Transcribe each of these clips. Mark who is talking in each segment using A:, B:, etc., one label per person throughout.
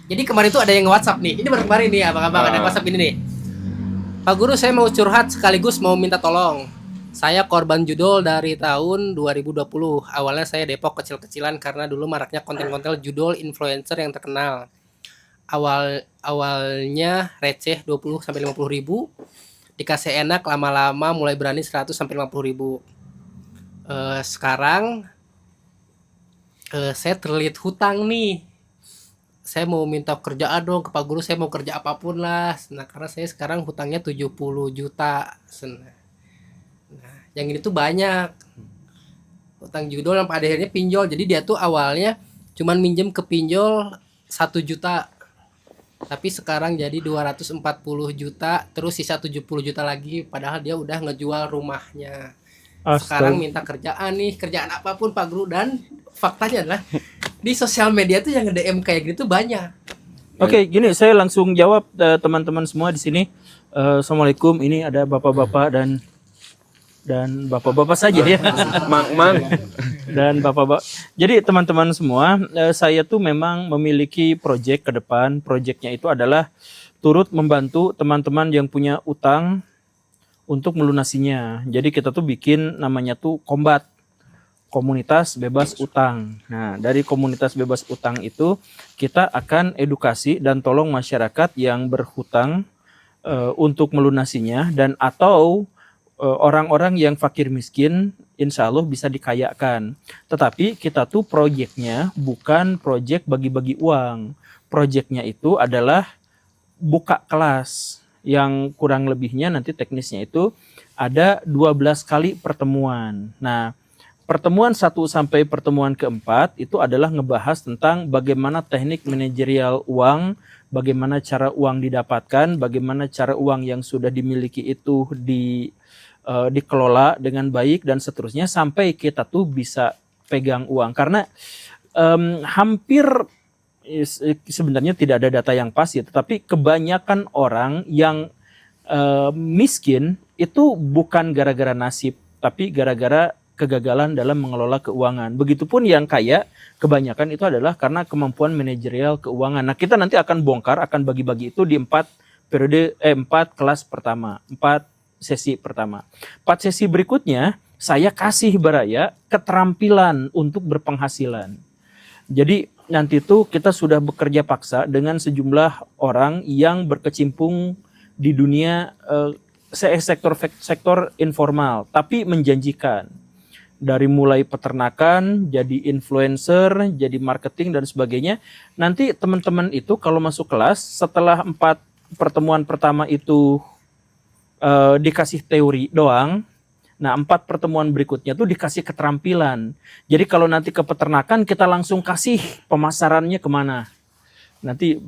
A: Jadi kemarin tuh ada yang WhatsApp nih. Ini baru kemarin nih, abang-abang ada WhatsApp ini nih. Pak Guru, saya mau curhat sekaligus mau minta tolong. Saya korban judol dari tahun 2020. Awalnya saya Depok kecil-kecilan karena dulu maraknya konten-konten judol influencer yang terkenal. Awalnya receh 20 sampai 50 ribu, dikasih enak lama-lama mulai berani 100 sampai 50 ribu. Sekarang saya terlilit hutang nih. Saya mau minta kerjaan dong ke Pak Guru, saya mau kerja apapun lah. Nah, karena saya sekarang hutangnya 70 juta. Nah, yang ini tuh banyak. Hutang judol yang pada akhirnya pinjol. Jadi dia tuh awalnya cuman minjem ke pinjol 1 juta. Tapi sekarang jadi 240 juta, terus sisa 70 juta lagi padahal dia udah ngejual rumahnya. Sekarang minta kerjaan nih, kerjaan apapun Pak Guru, dan faktanya adalah di sosial media tuh yang nge-DM kayak gitu banyak.
B: Oke, gini saya langsung jawab teman-teman semua di sini. Assalamualaikum, ini ada bapak-bapak dan bapak-bapak saja ya.
C: Mang.
B: Dan bapak-bapak. Jadi teman-teman semua, saya tuh memang memiliki proyek ke depan. Proyeknya itu adalah turut membantu teman-teman yang punya utang untuk melunasinya. Jadi kita tuh bikin namanya tuh Kombat, komunitas bebas utang. Nah, dari komunitas bebas utang itu kita akan edukasi dan tolong masyarakat yang berhutang untuk melunasinya, dan atau orang-orang yang fakir miskin insya Allah bisa dikayakan. Tetapi kita tuh proyeknya bukan proyek bagi-bagi uang. Proyeknya itu adalah buka kelas yang kurang lebihnya nanti teknisnya itu ada 12 kali pertemuan. Nah, pertemuan 1 sampai pertemuan keempat itu adalah ngebahas tentang bagaimana teknik manajerial uang, bagaimana cara uang didapatkan, bagaimana cara uang yang sudah dimiliki itu dikelola dengan baik dan seterusnya sampai kita tuh bisa pegang uang. Karena hampir sebenarnya tidak ada data yang pasti, tetapi kebanyakan orang yang miskin itu bukan gara-gara nasib, tapi gara-gara kegagalan dalam mengelola keuangan. Begitupun yang kaya, kebanyakan itu adalah karena kemampuan manajerial keuangan. Nah, kita nanti akan bongkar, akan bagi-bagi itu di 4 kelas pertama, 4 sesi pertama. 4 sesi berikutnya, saya kasih baraya keterampilan untuk berpenghasilan. Jadi nanti tuh kita sudah bekerja paksa dengan sejumlah orang yang berkecimpung di dunia sektor informal, tapi menjanjikan. Dari mulai peternakan, jadi influencer, jadi marketing dan sebagainya. Nanti teman-teman itu kalau masuk kelas setelah 4 pertemuan pertama itu dikasih teori doang. Nah, 4 pertemuan berikutnya tuh dikasih keterampilan. Jadi kalau nanti ke peternakan kita langsung kasih pemasarannya kemana. Nanti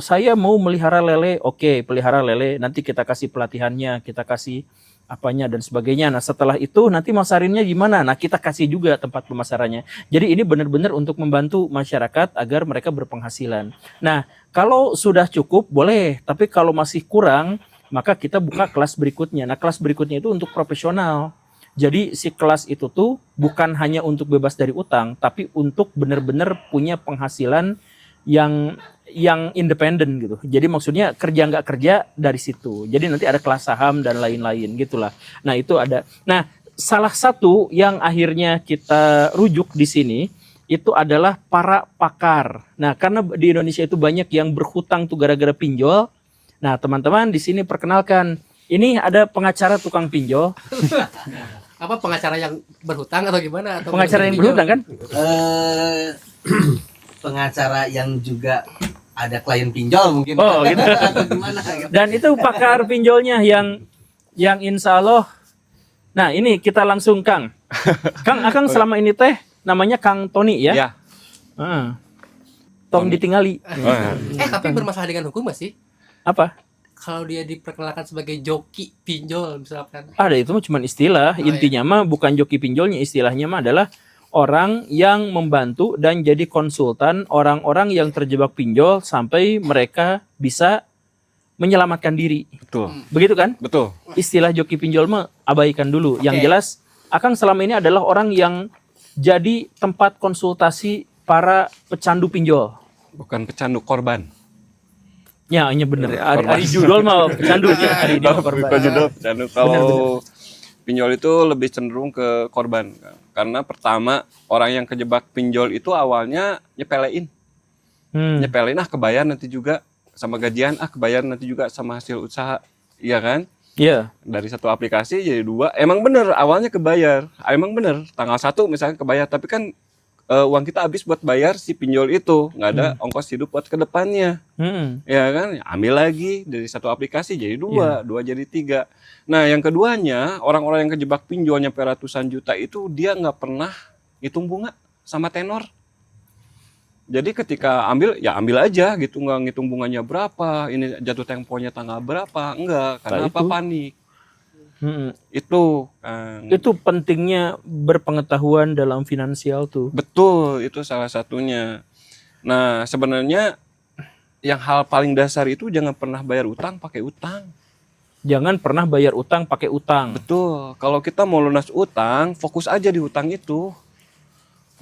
B: saya mau melihara lele, oke, pelihara lele. Nanti kita kasih pelatihannya, kita kasih apanya dan sebagainya. Nah, setelah itu nanti masarinnya gimana? Nah, kita kasih juga tempat pemasarannya. Jadi ini benar-benar untuk membantu masyarakat agar mereka berpenghasilan. Nah, kalau sudah cukup boleh, tapi kalau masih kurang maka kita buka kelas berikutnya. Nah, kelas berikutnya itu untuk profesional. Jadi si kelas itu tuh bukan hanya untuk bebas dari utang, tapi untuk benar-benar punya penghasilan yang independen gitu. Jadi maksudnya kerja nggak kerja dari situ. Jadi nanti ada kelas saham dan lain-lain gitulah. Nah, itu ada. Nah, salah satu yang akhirnya kita rujuk di sini itu adalah para pakar. Nah, karena di Indonesia itu banyak yang berhutang tuh gara-gara pinjol. Nah, teman-teman di sini perkenalkan, ini ada pengacara tukang pinjol.
A: Apa pengacara yang berhutang atau gimana? Atau
B: pengacara yang berhutang kan?
D: Pengacara yang juga ada klien pinjol mungkin.
B: Oh, gitu.
D: Atau gimana?
B: Dan itu pakar pinjolnya yang insya Allah. Nah, ini kita langsung Kang. Akang selama ini teh namanya Kang Tony ya?
C: Ya.
B: Tong ditinggali.
A: Tapi bermasalah dengan hukum gak sih?
B: Apa?
A: Kalau dia diperkenalkan sebagai joki pinjol misalkan.
B: Ada, itu mah cuma istilah. Intinya mah bukan joki pinjolnya, istilahnya mah adalah orang yang membantu dan jadi konsultan orang-orang yang terjebak pinjol sampai mereka bisa menyelamatkan diri.
C: Betul.
B: Begitu kan?
C: Betul.
B: Istilah joki pinjol mah abaikan dulu. Yang jelas, Akang selama ini adalah orang yang jadi tempat konsultasi para pecandu pinjol.
C: Bukan pecandu, korban.
B: Ya, hanya bener.
C: Korban.
B: Hari judul mah pecandu ya. Hari ini korban.
C: Pecandu. Kalau pinjol itu lebih cenderung ke korban. Karena pertama, orang yang kejebak pinjol itu awalnya nyepelein. Nyepelin kebayar nanti juga sama gajian, kebayar nanti juga sama hasil usaha. Iya kan?
B: Iya.
C: Dari satu aplikasi jadi 2. Emang bener awalnya kebayar. Emang bener tanggal 1 misalnya kebayar, tapi kan uang kita habis buat bayar si pinjol itu, nggak ada ongkos hidup buat kedepannya. Ya kan, ambil lagi dari satu aplikasi jadi 2 jadi 3. Nah yang keduanya, orang-orang yang kejebak pinjol nyampe ratusan juta itu dia nggak pernah hitung bunga sama tenor. Jadi ketika ambil ya ambil aja gitu, nggak ngitung bunganya berapa, ini jatuh temponya tanggal berapa, enggak, karena apa, panik. Itu kan.
B: Itu pentingnya berpengetahuan dalam finansial tuh.
C: Betul, itu salah satunya. Nah sebenarnya yang hal paling dasar itu jangan pernah bayar utang pakai utang.
B: Jangan pernah bayar utang pakai utang.
C: Betul, kalau kita mau lunas utang, fokus aja di utang itu.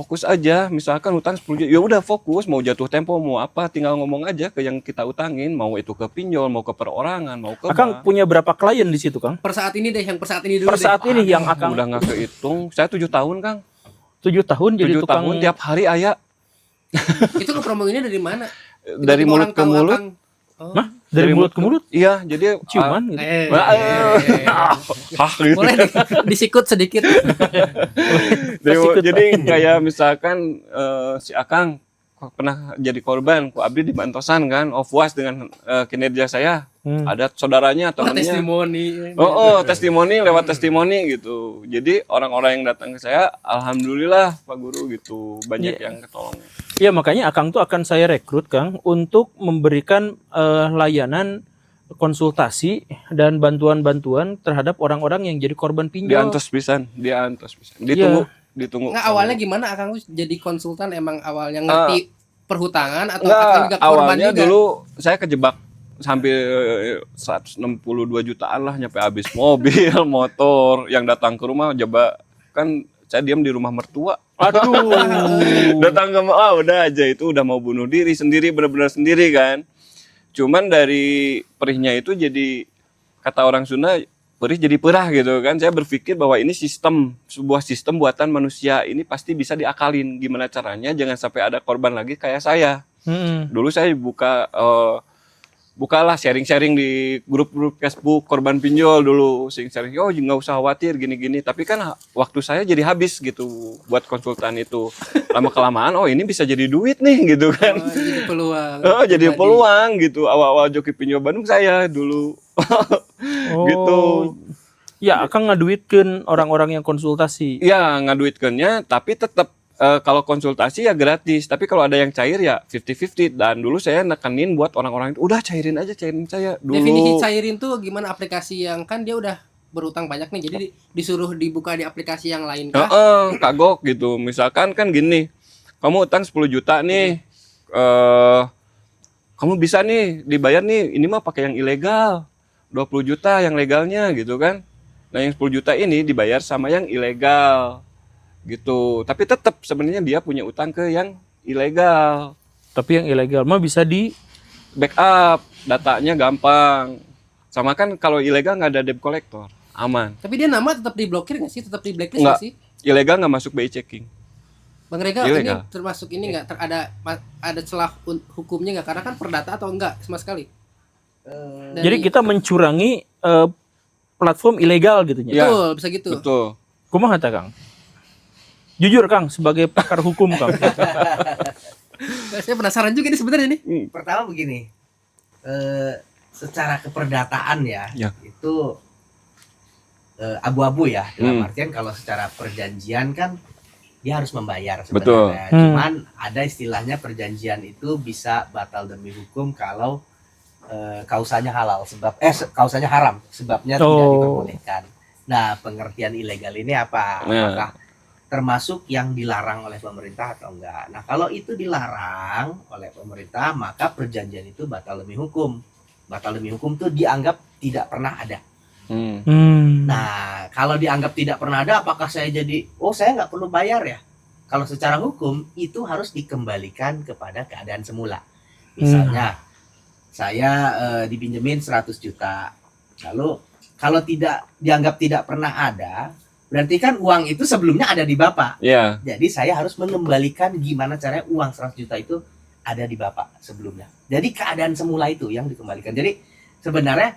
C: Fokus aja, misalkan utang 10 juta, ya udah fokus, mau jatuh tempo, mau apa, tinggal ngomong aja ke yang kita utangin, mau itu ke pinjol, mau ke perorangan, mau ke
B: Akang
C: bank.
B: punya berapa klien di situ, Kang?
A: Per saat ini deh, yang per saat ini dulu
B: Per saat ini yang Akang
C: Udah nggak kehitung, saya 7 tahun Kang.
B: 7 tahun jadi
C: 7
B: tukang.
C: tahun tiap hari aya.
A: Itu ke promoinnya dari mana?
C: Dari
A: Tiba-tiba
C: mulut
A: orang
C: ke
A: tahu
C: mulut.
A: Akang. Oh.
B: Hah? Dari mulut ke mulut?
C: Iya, jadi
B: Ciuman gitu.
C: gitu.
A: Boleh disikut sedikit.
C: Jadi kayak misalkan si Akang pernah jadi korban, ku abdi di Bantosan kan, puas dengan kinerja saya. Ada saudaranya atau temannya.
A: Testimoni.
C: Testimoni lewat testimoni gitu. Jadi orang-orang yang datang ke saya, alhamdulillah Pak Guru gitu, banyak yang ketolong.
B: Ya makanya Akang tuh akan saya rekrut, Kang, untuk memberikan layanan konsultasi dan bantuan-bantuan terhadap orang-orang yang jadi korban pinjol.
C: Diantos pisan. Ditunggu.
A: Nggak, awalnya gimana Akang tuh jadi konsultan, emang awalnya ngerti perhutangan atau
C: Enggak,
A: Akang juga korban
C: awalnya
A: juga?
C: dulu saya kejebak sampai 162 jutaan lah, nyampe habis mobil, motor, yang datang ke rumah coba kan saya diam di rumah mertua.
B: Aduh.
C: Datang ke udah aja itu udah mau bunuh diri sendiri, benar-benar sendiri kan. Cuman dari perihnya itu jadi kata orang Sunda, perih jadi perah gitu kan. Saya berpikir bahwa ini sebuah sistem buatan manusia, ini pasti bisa diakalin. Gimana caranya jangan sampai ada korban lagi kayak saya. Dulu saya bukalah sharing-sharing di grup-grup Facebook korban pinjol dulu, sharing, nggak usah khawatir gini-gini, tapi kan waktu saya jadi habis gitu buat konsultan itu. Lama-kelamaan ini bisa jadi duit nih gitu kan.
A: Jadi peluang.
C: Jadi peluang gitu. Awal-awal joki pinjol Bandung saya dulu. Gitu.
B: Ya, Akang ngaduitkeun orang-orang yang konsultasi.
C: Ya, ngaduitkeunnya, tapi tetap kalau konsultasi ya gratis, tapi kalau ada yang cair ya 50-50. Dan dulu saya nekenin buat orang-orang itu, udah cairin saya dulu.
A: Definisi cairin tuh gimana? Aplikasi yang kan dia udah berutang banyak nih, jadi disuruh dibuka di aplikasi yang lain kah?
C: Kagok gitu. Misalkan kan gini, kamu utang 10 juta nih, kamu bisa nih dibayar nih, ini mah pakai yang ilegal, 20 juta yang legalnya gitu kan. Nah yang 10 juta ini dibayar sama yang ilegal gitu, tapi tetap sebenarnya dia punya utang ke yang ilegal.
B: Tapi yang ilegal mah bisa di
C: backup, datanya gampang. Sama kan kalau ilegal nggak ada debt collector, aman.
A: Tapi dia nama tetap diblokir nggak sih? Tetap di blacklist
C: Nggak.
A: nggak sih?
C: Ilegal nggak masuk BI checking.
A: Bang Rega,
C: Ilegal.
A: ini termasuk ini nggak? Ada celah hukumnya nggak? Karena kan perdata atau enggak sama sekali?
B: Jadi kita mencurangi platform ilegal gitu ya.
A: Betul, bisa gitu.
C: Betul.
B: Kumaha tah, Kang? Jujur, Kang, sebagai pakar hukum, Kang.
A: Saya penasaran juga nih sebenarnya nih.
D: Pertama begini, secara keperdataan ya. Itu abu-abu ya, dalam artian kalau secara perjanjian kan dia harus membayar sebenarnya. Cuman ada istilahnya perjanjian itu bisa batal demi hukum kalau kausanya halal, kausanya haram, sebabnya tidak diperbolehkan. Nah, pengertian ilegal ini apa? Apakah termasuk yang dilarang oleh pemerintah atau enggak? Nah, kalau itu dilarang oleh pemerintah, maka perjanjian itu batal demi hukum. Batal demi hukum itu dianggap tidak pernah ada. Nah, kalau dianggap tidak pernah ada, apakah saya jadi, saya nggak perlu bayar ya? kalau secara hukum itu harus dikembalikan kepada keadaan semula. Misalnya saya dipinjemin 100 juta. Lalu kalau dianggap tidak pernah ada, berarti kan uang itu sebelumnya ada di Bapak.
C: Iya.
D: Jadi saya harus mengembalikan gimana caranya uang 100 juta itu ada di Bapak sebelumnya. Jadi keadaan semula itu yang dikembalikan. Jadi sebenarnya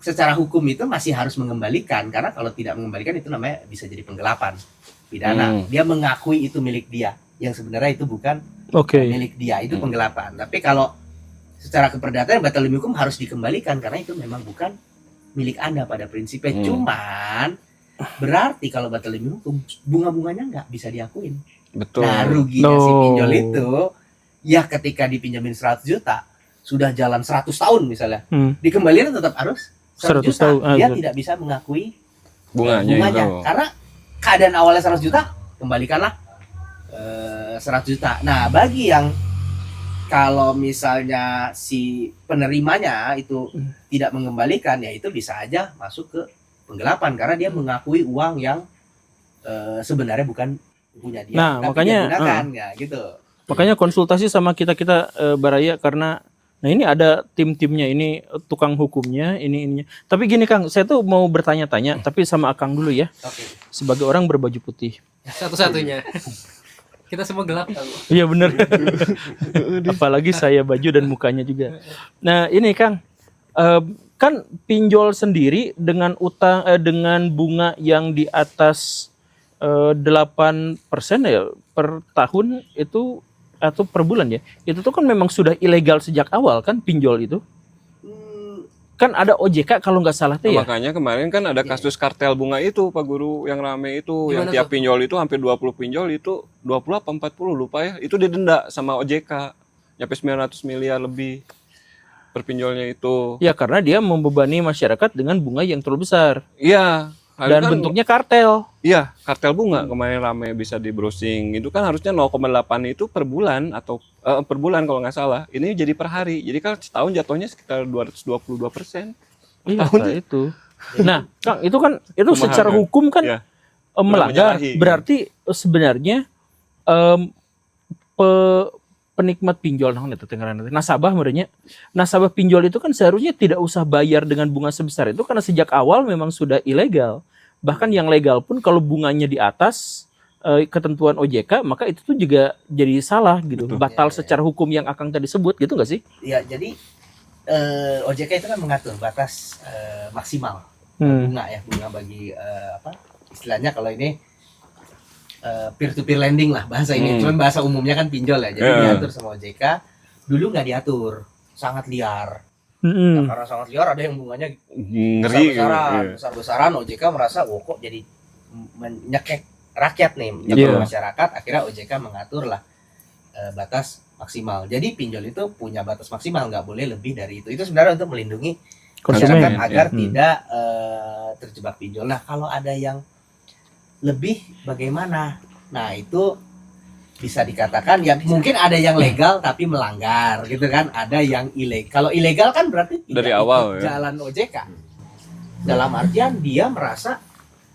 D: secara hukum itu masih harus mengembalikan, karena kalau tidak mengembalikan itu namanya bisa jadi penggelapan pidana. Dia mengakui itu milik dia, yang sebenarnya itu bukan milik dia, itu penggelapan. Tapi kalau secara keperdataan batal demi hukum harus dikembalikan karena itu memang bukan milik Anda pada prinsipnya. Cuman berarti kalau batal demi hukum bunga-bunganya nggak bisa diakuin.
C: Betul.
D: Nah, ruginya si pinjol itu ya ketika dipinjemin 100 juta sudah jalan 100 tahun misalnya, dikembalikan tetap harus 100 juta. Dia tidak bisa mengakui bunganya. Karena keadaan awalnya 100 juta, kembalikanlah 100 juta. Nah, bagi yang kalau misalnya si penerimanya itu tidak mengembalikan, ya itu bisa aja masuk ke penggelapan karena dia mengakui uang yang sebenarnya bukan punya dia.
B: Nah,
D: tapi
B: makanya
D: dia gunakan, ya gitu.
B: Makanya konsultasi sama kita Baraya karena nah ini ada tim-timnya, ini tukang hukumnya, ininya. Tapi gini Kang, saya tuh mau bertanya-tanya tapi sama Akang dulu ya.
D: Oke.
B: Sebagai orang berbaju putih.
A: Satu-satunya. Kita semua gelap kan.
B: Iya bener. Apalagi saya baju dan mukanya juga. Nah ini Kang, kan pinjol sendiri dengan utang dengan bunga yang di atas 8% ya per tahun itu atau per bulan ya, itu tuh kan memang sudah ilegal sejak awal kan pinjol itu. Kan ada OJK kalau nggak salah tuh ya.
C: Makanya kemarin kan ada kasus kartel bunga itu Pak Guru yang rame itu. Gimana yang tiap pinjol itu hampir 20 pinjol itu 20 apa 40 lupa ya. Itu didenda sama OJK. Nyampe 900 miliar lebih per pinjolnya itu.
B: Ya karena dia membebani masyarakat dengan bunga yang terlalu besar.
C: Iya.
B: Dan kan bentuknya kartel.
C: Iya, kartel bunga kemarin rame bisa di browsing. Itu kan harusnya 0,8 itu per bulan atau per bulan kalau nggak salah. Ini jadi per hari. Jadi kan setahun jatuhnya sekitar 222%.
B: Iya, itu. Nah, Kang, itu kan itu secara hukum kan ya, melanggar. Berarti sebenarnya penikmat pinjol nasabah menurutnya nasabah pinjol itu kan seharusnya tidak usah bayar dengan bunga sebesar itu karena sejak awal memang sudah ilegal. Bahkan yang legal pun kalau bunganya di atas ketentuan OJK maka itu tuh juga jadi salah gitu. Betul. Batal secara hukum yang Akang tadi sebut gitu nggak sih?
D: Iya, jadi OJK itu kan mengatur batas maksimal bunga ya, bunga bagi istilahnya kalau ini peer-to-peer lending lah bahasa ini. Cuman bahasa umumnya kan pinjol ya. Jadi diatur sama OJK. Dulu nggak diatur, sangat liar. Nah, karena sangat liar ada yang bunganya besar-besaran. OJK merasa, kok jadi menyekek rakyat nih, menyekek masyarakat. Akhirnya OJK mengatur lah batas maksimal. Jadi pinjol itu punya batas maksimal, nggak boleh lebih dari itu. Itu sebenarnya untuk melindungi masyarakat agar tidak terjebak pinjol. Nah, kalau ada yang lebih bagaimana? Nah, itu bisa dikatakan ya mungkin ada yang legal tapi melanggar gitu kan, ada yang ilegal. Kalau ilegal kan berarti
C: dari awal
D: ya, jalan OJK. Dalam artian dia merasa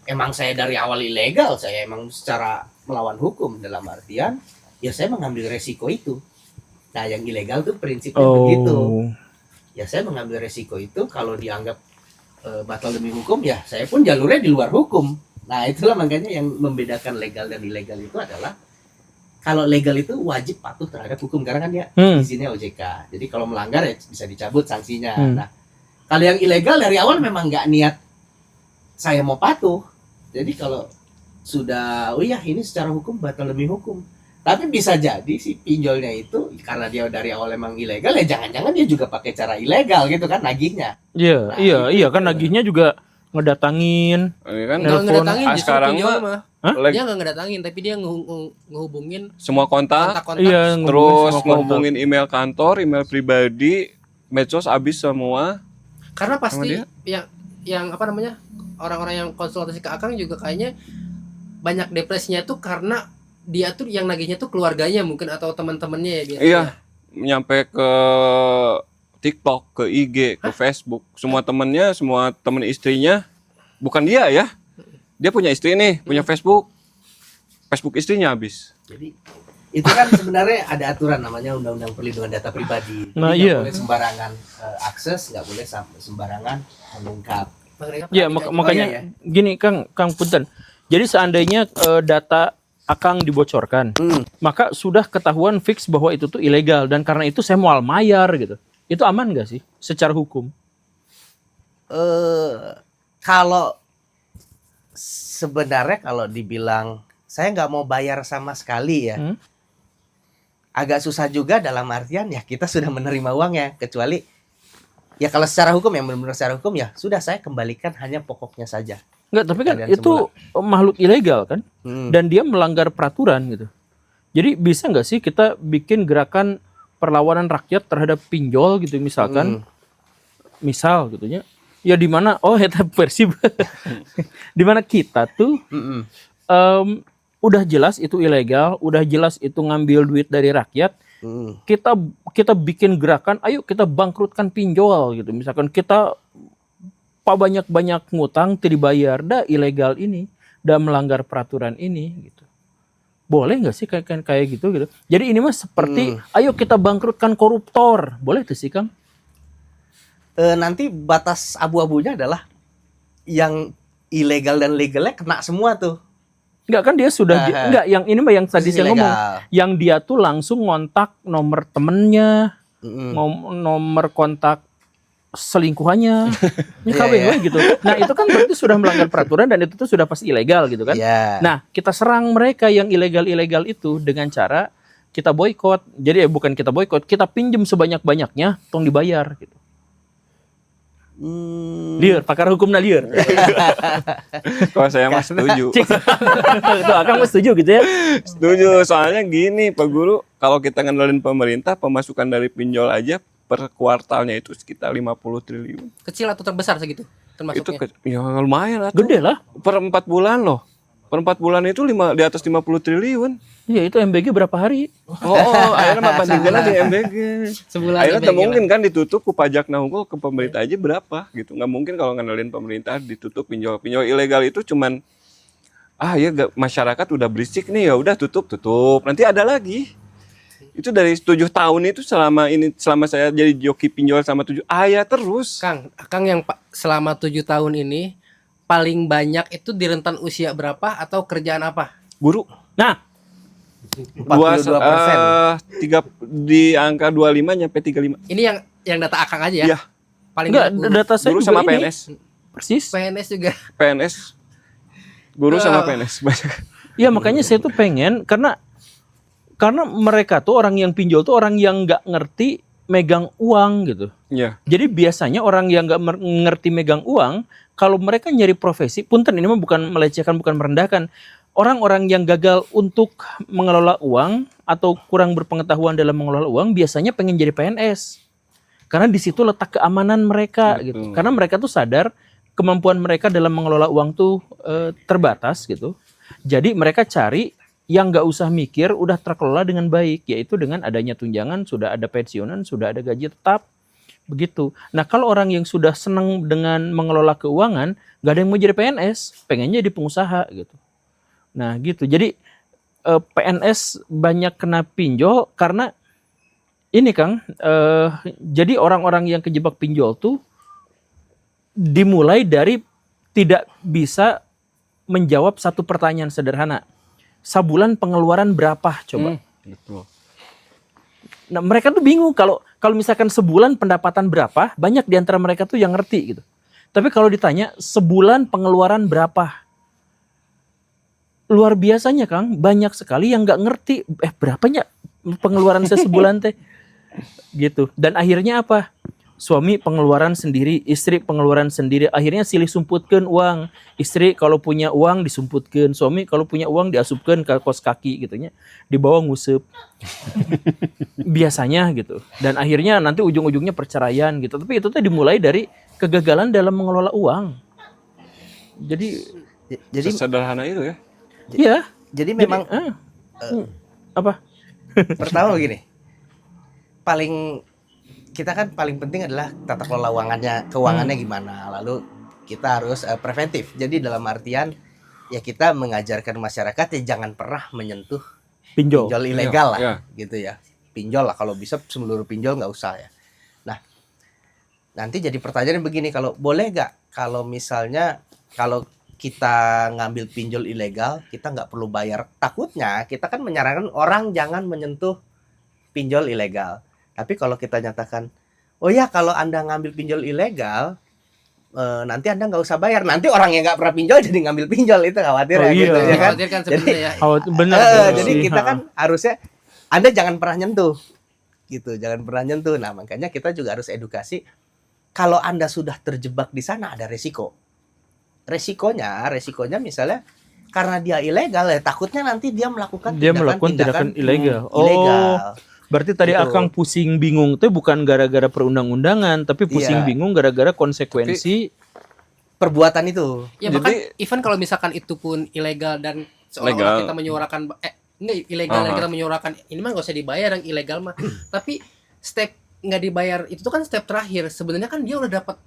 D: emang saya dari awal ilegal, saya emang secara melawan hukum, dalam artian ya saya mengambil resiko itu. Nah, yang ilegal tuh prinsipnya begitu. Ya saya mengambil resiko itu, kalau dianggap batal demi hukum ya saya pun jalurnya di luar hukum. Nah, itulah makanya yang membedakan legal dan ilegal itu adalah kalau legal itu wajib patuh terhadap hukum karena kan dia izinnya OJK. Jadi kalau melanggar ya bisa dicabut sanksinya. Nah, kalau yang ilegal dari awal memang nggak niat saya mau patuh. Jadi kalau sudah ini secara hukum batal demi hukum. Tapi bisa jadi si pinjolnya itu karena dia dari awal emang ilegal ya jangan-jangan dia juga pakai cara ilegal gitu kan nagihnya.
B: Iya, nah, iya kan nagihnya juga ngedatangin,
C: kan
A: ngedatangin justru
C: sekarang
A: pinjol mah. Dia nggak ngedatangin tapi dia ngehubungin
C: semua kontak.
B: Iya,
C: terus ngehubungin email kantor, email pribadi, medsos habis semua.
A: Karena pasti yang orang-orang yang konsultasi ke Akang juga kayaknya banyak depresinya tuh karena dia tuh yang nagihnya tuh keluarganya mungkin atau teman-temannya ya biasanya.
C: Iya, nyampe ke TikTok, ke IG, ke Facebook, semua temennya, semua temen istrinya, bukan dia ya, dia punya istri nih, punya Facebook, Facebook istrinya habis.
D: Jadi itu kan sebenarnya ada aturan namanya Undang-Undang Perlindungan Data Pribadi. Jadi
B: Nah,
D: nggak
B: iya.
D: boleh sembarangan akses, nggak boleh sembarangan mengungkap.
B: Ya makanya
D: Oh, iya, iya.
B: gini Kang Punten. Jadi seandainya data Akang dibocorkan, maka sudah ketahuan fix bahwa itu tuh ilegal dan karena itu saya mau mayar gitu. Itu aman nggak sih secara hukum?
D: Kalau sebenarnya kalau dibilang saya nggak mau bayar sama sekali ya, agak susah juga dalam artian ya kita sudah menerima uangnya, kecuali ya kalau secara hukum ya benar-benar secara hukum ya sudah saya kembalikan hanya pokoknya saja.
B: Nggak, tapi kan
D: Keadaan
B: itu makhluk ilegal kan,
D: Hmm.
B: dan dia melanggar peraturan gitu. Jadi bisa nggak sih kita bikin gerakan perlawanan rakyat terhadap pinjol gitu misalkan, misal gitu ya di mana eta versi di mana kita tuh udah jelas itu ilegal, udah jelas itu ngambil duit dari rakyat. Kita bikin gerakan, ayo kita bangkrutkan pinjol gitu. Misalkan kita banyak ngutang tidak dibayar, dah ilegal ini, dah melanggar peraturan ini gitu. Boleh nggak sih kayak gitu gitu? Jadi ini mah seperti ayo kita bangkrutkan koruptor, boleh tuh sih Kang?
D: Nanti batas abu-abunya adalah yang ilegal dan legalnya kena semua tuh.
B: Enggak kan dia sudah enggak, yang ini mah yang tadi saya ngomong, yang dia tuh langsung ngontak nomor temennya, nomor kontak selingkuhannya, kawin gitu. Nah itu kan berarti sudah melanggar peraturan dan itu tuh sudah pasti ilegal gitu kan. Nah kita serang mereka yang ilegal itu dengan cara kita boykot. Jadi bukan kita boykot, kita pinjem sebanyak-banyaknya, tong dibayar gitu. Liur, pakar hukum liur.
C: Kalau saya mah setuju.
B: Itu Akang mah setuju gitu ya?
C: Setuju, soalnya gini Pak Guru, kalau kita ngandelin pemerintah, pemasukan dari pinjol aja per kuartalnya itu sekitar 50 triliun.
A: Kecil atau terbesar segitu termasuknya?
C: Itu ya lumayan lah.
B: Gede lah.
C: Per 4 bulan loh. Per 4 bulan itu di atas 50 triliun.
B: Iya itu MBG berapa hari?
C: Akhirnya mah bandingkan aja MBG.
A: Sebulan
C: Akhirnya
A: MBG
C: tak mungkin kan ditutup ku pajak nah unggul ke pemerintah aja berapa gitu. Nggak mungkin kalau ngandelin pemerintah ditutup pinjol ilegal itu cuman masyarakat udah berisik nih ya udah tutup. Nanti ada lagi. Itu dari 7 tahun itu selama saya jadi joki pinjol sama 7 terus.
A: Kang yang selama 7 tahun ini paling banyak itu di rentan usia berapa atau kerjaan apa?
C: Guru.
B: Nah,
D: 42%.
C: Di angka 25 nyampe 35.
A: Ini yang data Akang aja ya?
C: Iya.
A: Paling
B: enggak,
A: banyak guru.
B: data saya
C: Guru
B: juga
C: sama
B: ini.
C: PNS.
B: Persis.
A: PNS juga.
C: PNS. Guru sama PNS banyak.
B: Iya makanya saya tuh pengen karena mereka tuh orang yang pinjol tuh orang yang nggak ngerti megang uang gitu.
C: Iya.
B: Jadi biasanya orang yang nggak ngerti megang uang, kalau mereka nyari profesi, punten ini mah bukan melecehkan, bukan merendahkan. Orang-orang yang gagal untuk mengelola uang atau kurang berpengetahuan dalam mengelola uang biasanya pengen jadi PNS. Karena di situ letak keamanan mereka gitu. Karena mereka tuh sadar kemampuan mereka dalam mengelola uang tuh terbatas gitu. Jadi mereka cari yang nggak usah mikir udah terkelola dengan baik, yaitu dengan adanya tunjangan, sudah ada pensiunan, sudah ada gaji tetap. Begitu. Nah kalau orang yang sudah senang dengan mengelola keuangan, nggak ada yang mau jadi PNS, pengennya jadi pengusaha gitu. Nah gitu. Jadi PNS banyak kena pinjol karena ini Kang. Jadi orang-orang yang kejebak pinjol tuh dimulai dari tidak bisa menjawab satu pertanyaan sederhana. Sabulan pengeluaran berapa coba?
C: Betul.
B: Nah mereka tuh bingung kalau misalkan sebulan pendapatan berapa, banyak di antara mereka tuh yang ngerti gitu. Tapi kalau ditanya sebulan pengeluaran berapa, luar biasanya Kang, banyak sekali yang nggak ngerti. Berapanya pengeluaran saya sebulan teh, gitu. Dan akhirnya apa? Suami pengeluaran sendiri, istri pengeluaran sendiri. Akhirnya silih sumputkeun uang. Istri kalau punya uang disumputkeun, suami kalau punya uang diasupkeun ke kos kaki gitunya, dibawa nguseup. Biasanya gitu. Dan akhirnya nanti ujung-ujungnya perceraian gitu. Tapi itu tuh dimulai dari kegagalan dalam mengelola uang. Jadi
C: sederhana itu ya.
B: iya.
D: Jadi memang
B: Apa?
D: pertama begini. Kita kan paling penting adalah tata kelola keuangannya gimana. Lalu kita harus preventif. Jadi dalam artian ya kita mengajarkan masyarakat ya jangan pernah menyentuh
B: Pinjol.
D: pinjol ilegal lah,
C: Iya.
D: gitu ya. Pinjol lah, kalau bisa seluruh pinjol nggak usah ya. Nah, nanti jadi pertanyaan begini, kalau boleh nggak kalau misalnya kalau kita ngambil pinjol ilegal kita nggak perlu bayar? Takutnya kita kan menyarankan orang jangan menyentuh pinjol ilegal. Tapi kalau kita nyatakan, oh ya kalau Anda ngambil pinjol ilegal nanti Anda nggak usah bayar. Nanti orang yang nggak pernah pinjol jadi ngambil pinjol, itu khawatir
B: Oh,
D: ya,
B: iya.
D: gitu ya kan.
A: Khawatir kan sebenarnya ya.
B: Benar.
D: Jadi kita kan harusnya Anda jangan pernah nyentuh, gitu, jangan pernah nyentuh. Nah makanya kita juga harus edukasi. Kalau Anda sudah terjebak di sana ada resiko. Resikonya misalnya karena dia ilegal ya takutnya nanti dia melakukan
B: tindakan ilegal.
D: ilegal.
B: Berarti tadi
D: Gitu.
B: Akang pusing bingung itu bukan gara-gara perundang-undangan, tapi pusing
D: Iya.
B: bingung gara-gara konsekuensi.
D: Perbuatan itu.
A: Ya bahkan
C: Jadi-
A: even kalau misalkan itu pun ilegal dan seolah-olah
C: Legal.
A: kita menyuarakan enggak ilegal dan kita menyuarakan ini mah nggak usah dibayar yang ilegal mah. Tapi step nggak dibayar itu tuh kan step terakhir. Sebenarnya kan dia udah dapat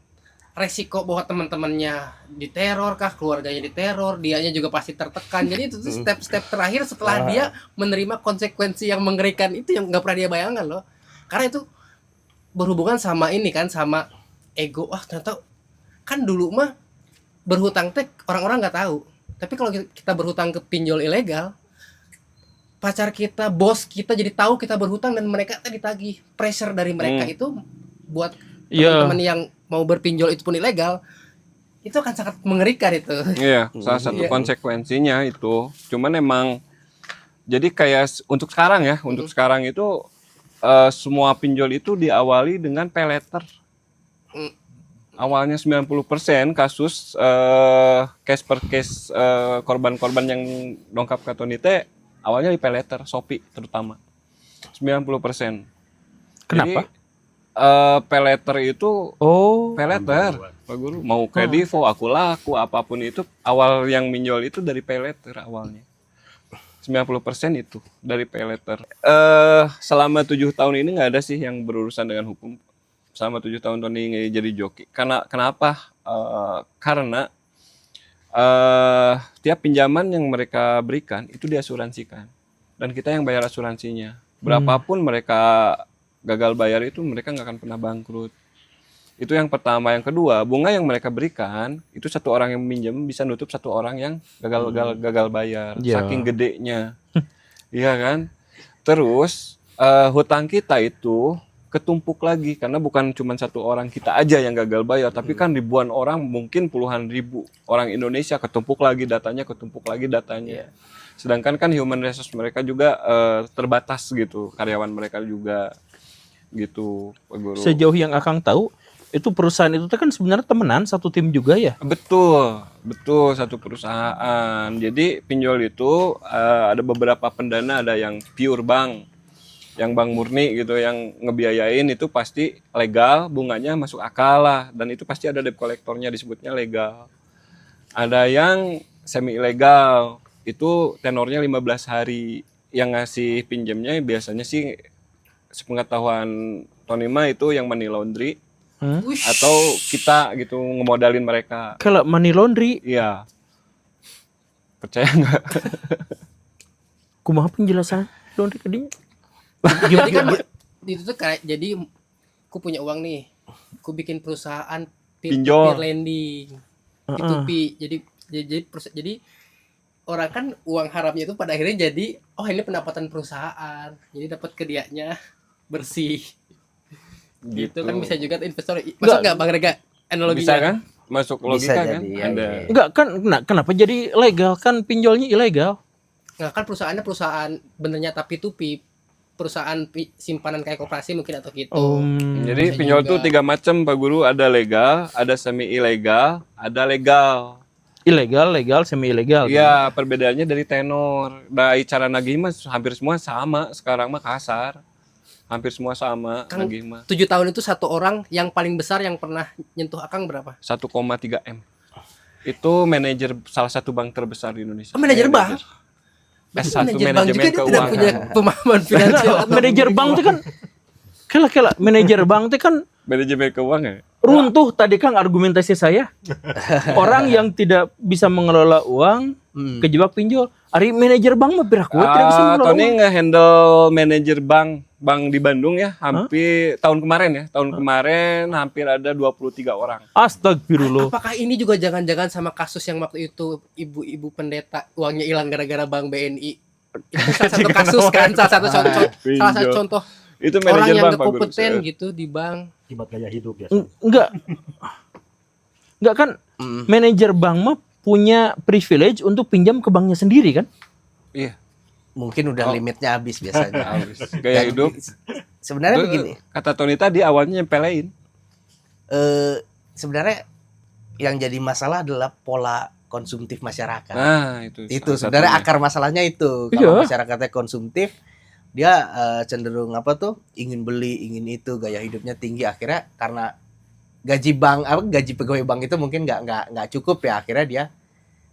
A: resiko bahwa teman-temannya diteror kah, keluarganya diteror, dianya juga pasti tertekan. Jadi itu tuh step-step terakhir setelah dia menerima konsekuensi yang mengerikan itu yang nggak pernah dia bayangkan loh. Karena itu berhubungan sama ini kan, sama ego. Wah ternyata kan dulu mah berhutang teh orang-orang nggak tahu. Tapi kalau kita berhutang ke pinjol ilegal, pacar kita, bos kita jadi tahu kita berhutang dan mereka teh ditagih. Pressure dari mereka itu buat
B: Iya.
A: teman-teman yang mau berpinjol itu pun ilegal, itu akan sangat mengerikan itu.
C: Iya, salah satu
A: Iya.
C: konsekuensinya itu. Cuman emang jadi kayak untuk sekarang ya, untuk sekarang itu semua pinjol itu diawali dengan pay letter. Awalnya 90% kasus case per case korban-korban yang dongkap ke Tony teh awalnya di pay letter, Shopee terutama. 90%.
B: Kenapa?
C: Jadi, pay letter itu pay letter, Pak Guru. Mau kredivo, aku laku, apapun itu awal yang minjol itu dari pay letter awalnya. 90% itu dari pay letter. Selama 7 tahun ini nggak ada sih yang berurusan dengan hukum. Selama 7 tahun Tony jadi joki. Kenapa? Karena tiap pinjaman yang mereka berikan itu diasuransikan. Dan kita yang bayar asuransinya. Berapapun mereka gagal bayar itu mereka nggak akan pernah bangkrut. Itu yang pertama. Yang kedua, bunga yang mereka berikan itu satu orang yang minjem bisa nutup satu orang yang gagal bayar.
B: Ya.
C: Saking gedenya, iya kan? Terus hutang kita itu ketumpuk lagi karena bukan cuma satu orang kita aja yang gagal bayar, tapi kan ribuan orang, mungkin puluhan ribu orang Indonesia ketumpuk lagi datanya. Sedangkan kan human resource mereka juga terbatas gitu, karyawan mereka juga gitu, Pak Guru.
B: Sejauh yang Akang tahu, itu perusahaan itu kan sebenarnya temenan satu tim juga ya.
C: Betul satu perusahaan. Jadi pinjol itu ada beberapa pendana, ada yang pure bank, yang bank murni gitu, yang ngebiayain itu pasti legal, bunganya masuk akal lah, dan itu pasti ada debt collectornya disebutnya legal. Ada yang semi ilegal, itu tenornya 15 hari. Yang ngasih pinjamnya biasanya sih sepengetahuan Tony mah itu yang money laundry
A: Wush.
C: atau kita gitu ngemodalin mereka.
B: Kalau money laundry,
C: Iya. Percaya nggak?
B: kumaha penjelasan laundry ke dinya?
A: Jadi kan itu tuh kayak jadi aku punya uang nih, aku bikin perusahaan
C: Pinjol.
A: peer lending, P2P. Jadi orang kan uang haramnya itu pada akhirnya jadi ini pendapatan perusahaan, jadi dapat ke dianya bersih. Gitu kan bisa juga tuh investor. Masuk nggak Bang Rega analoginya?
C: Bisa kan? Masuk logika
D: Bisa
C: kan?
D: jadi, ya,
C: Ada.
D: iya.
B: Enggak kan, kenapa jadi legal kan pinjolnya ilegal?
A: Nggak kan perusahaannya perusahaan benernya tapi P2P, perusahaan simpanan kayak koperasi mungkin atau gitu.
C: Jadi
A: Bisa
C: pinjol
A: juga.
C: tuh 3 macam Pak Guru, ada legal, ada semi ilegal, ada legal.
B: Ilegal, legal, semi ilegal.
C: Iya, perbedaannya dari tenor. Dari cara nagih mah hampir semua sama, sekarang mah kasar. Hampir semua sama
A: Kang,
C: nagih mah.
A: 7 tahun itu satu orang yang paling besar yang pernah nyentuh Akang berapa?
C: 1,3 M. Itu manajer salah satu bank terbesar di Indonesia.
A: Oh, manajer bank?
C: S1
A: Manajer bank juga
C: manajemen
A: dia tidak
C: keuangan.
A: punya pemahaman finansial. atau
B: Manajer bank itu kan kela manajer bank itu kan
C: Manajemen keuangan.
B: runtuh tadi kan argumentasi saya. Orang yang tidak bisa mengelola uang kejebak pinjol. Ari manajer bank mah pira kuat tidak bisa mengelola
C: Tony
B: uang.
C: nge-handle manajer bank di Bandung ya, hampir tahun kemarin ya. Tahun kemarin hampir ada 23 orang.
B: Astagfirullah.
A: Apakah ini juga jangan-jangan sama kasus yang waktu itu ibu-ibu pendeta uangnya hilang gara-gara bank BNI? Itu salah satu kasus kan, salah satu contoh
C: Itu
A: orang
C: manajer
A: yang
C: bank
A: gak
C: Pak Guru.
A: kompeten gitu di bank.
E: Akibat gaya hidup ya.
B: Enggak kan manajer bank mah punya privilege untuk pinjam ke banknya sendiri kan?
C: Iya.
D: Mungkin udah limitnya habis biasanya.
C: Habis. Gaya hidup.
D: Sebenarnya
C: Itu
D: begini,
C: kata Tony tadi awalnya nyempelein.
D: sebenarnya yang jadi masalah adalah pola konsumtif masyarakat.
C: Nah, itu salah
D: Sebenarnya
C: satunya.
D: akar masalahnya itu.
B: Iya.
D: Kalau masyarakatnya konsumtif, dia cenderung ingin beli, ingin itu, gaya hidupnya tinggi, akhirnya karena gaji pegawai bank itu mungkin nggak cukup ya, akhirnya dia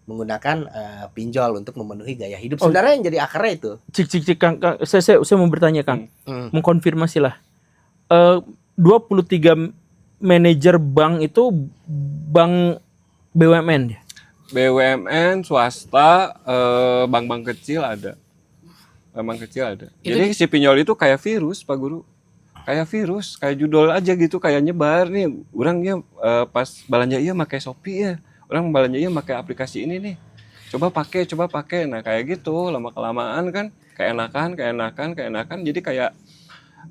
D: menggunakan pinjol untuk memenuhi gaya hidup. Sebenarnya yang jadi akarnya itu.
B: Cik Kang, saya mau bertanya Kang. Mengkonfirmasi lah. 23 manajer bank itu bank BUMN ya?
C: BUMN, swasta, bank-bank kecil ada. Bank kecil ada. Jadi si pinjol itu kayak virus, Pak Guru. Kayak virus, kayak judul aja gitu, kayak nyebar nih. Orangnya pas belanja iya pakai Shopee ya. Orang belanja iya pakai aplikasi ini nih. Coba pakai. Nah, kayak gitu, lama-kelamaan kan keenakan. Jadi kayak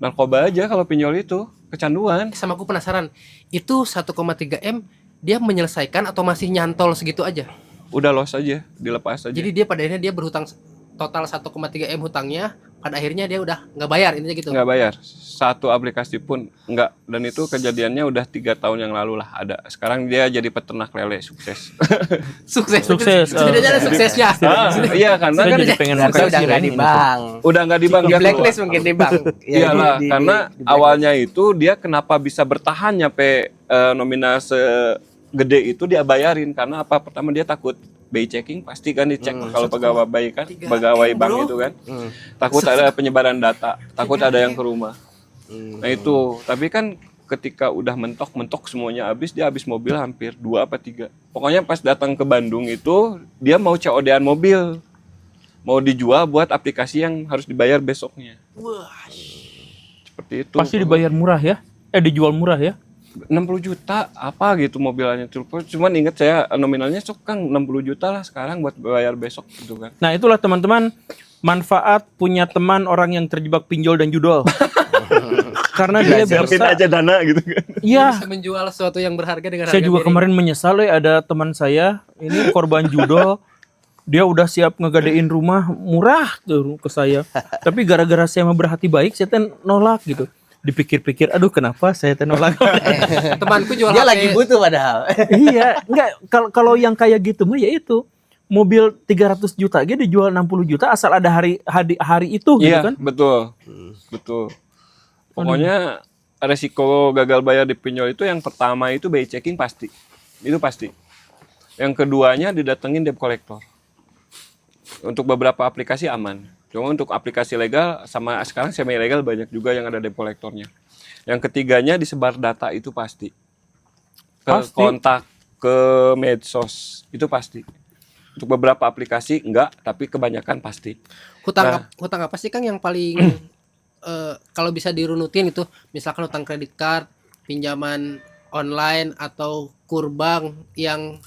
C: narkoba aja kalau pinjol itu, kecanduan.
A: Sama aku penasaran, itu 1,3 M dia menyelesaikan atau masih nyantol segitu aja?
C: Udah loss aja, dilepas aja.
A: Jadi dia pada akhirnya dia berhutang total 1,3 M hutangnya, pada akhirnya dia udah nggak bayar, intinya gitu.
C: Nggak bayar, satu aplikasi pun nggak. Dan itu kejadiannya udah 3 tahun yang lalu lah ada. Sekarang dia jadi peternak lele, sukses.
A: Sukses.
B: Oh.
A: Setidaknya ada suksesnya.
C: Iya, karena
B: Saya
C: kan
B: jadi pengen
D: Harusnya
B: makan
D: udah nggak
B: sireni
D: di
B: ini.
D: bank.
C: udah nggak di bank
D: Di
C: dia
D: blacklist
C: keluar.
D: mungkin di bank. Ya,
C: Iyalah,
D: di
C: karena
D: blacklist.
C: awalnya itu dia kenapa bisa bertahan nyampe nominal segede itu dia bayarin karena apa? Pertama dia takut BI checking pasti kan dicek kalau pegawai bank itu kan. Takut ada penyebaran data, takut ada yang ke rumah. Nah itu, tapi kan ketika udah mentok semuanya habis, dia habis mobil hampir 2 apa 3. Pokoknya pas datang ke Bandung itu dia mau COD-an mobil. Mau dijual buat aplikasi yang harus dibayar besoknya. Seperti itu.
B: Pasti dibayar murah ya? Dijual murah ya?
C: 60 juta apa gitu mobilnya. Cuman inget saya nominalnya kan 60 juta lah sekarang buat bayar besok gitu kan.
B: Nah itulah teman-teman manfaat punya teman orang yang terjebak pinjol dan judol. Karena dia
C: Siapin
B: bisa.
C: aja dana gitu kan.
B: Iya.
A: Bisa menjual sesuatu yang berharga dengan
B: Saya
A: harga
B: juga
A: miring.
B: kemarin menyesal ada teman saya ini korban judol. Dia udah siap ngegadein rumah murah tuh ke saya. Tapi gara-gara saya mau berhati baik, saya nolak gitu. Dipikir-pikir, aduh kenapa saya nolak?
A: Temanku jual
D: Dia
A: HP.
D: lagi butuh padahal.
B: Iya, enggak kalau yang kayak gitu mah ya itu. Mobil 300 juta aja dijual 60 juta asal ada hari itu gitu
C: Iya,
B: kan.
C: betul. Pokoknya resiko gagal bayar di pinjol itu yang pertama itu BI checking pasti. Itu pasti. Yang keduanya didatengin debt collector. Untuk beberapa aplikasi aman. Cuma untuk aplikasi legal sama sekarang semi ilegal banyak juga yang ada debt collectornya. Yang ketiganya disebar data itu pasti. Ke
B: Pasti.
C: kontak, ke medsos, itu pasti. Untuk beberapa aplikasi enggak, tapi kebanyakan pasti.
A: Hutang apa sih Kang yang paling kalau bisa dirunutin itu, misalkan hutang kredit card, pinjaman online atau kurbank yang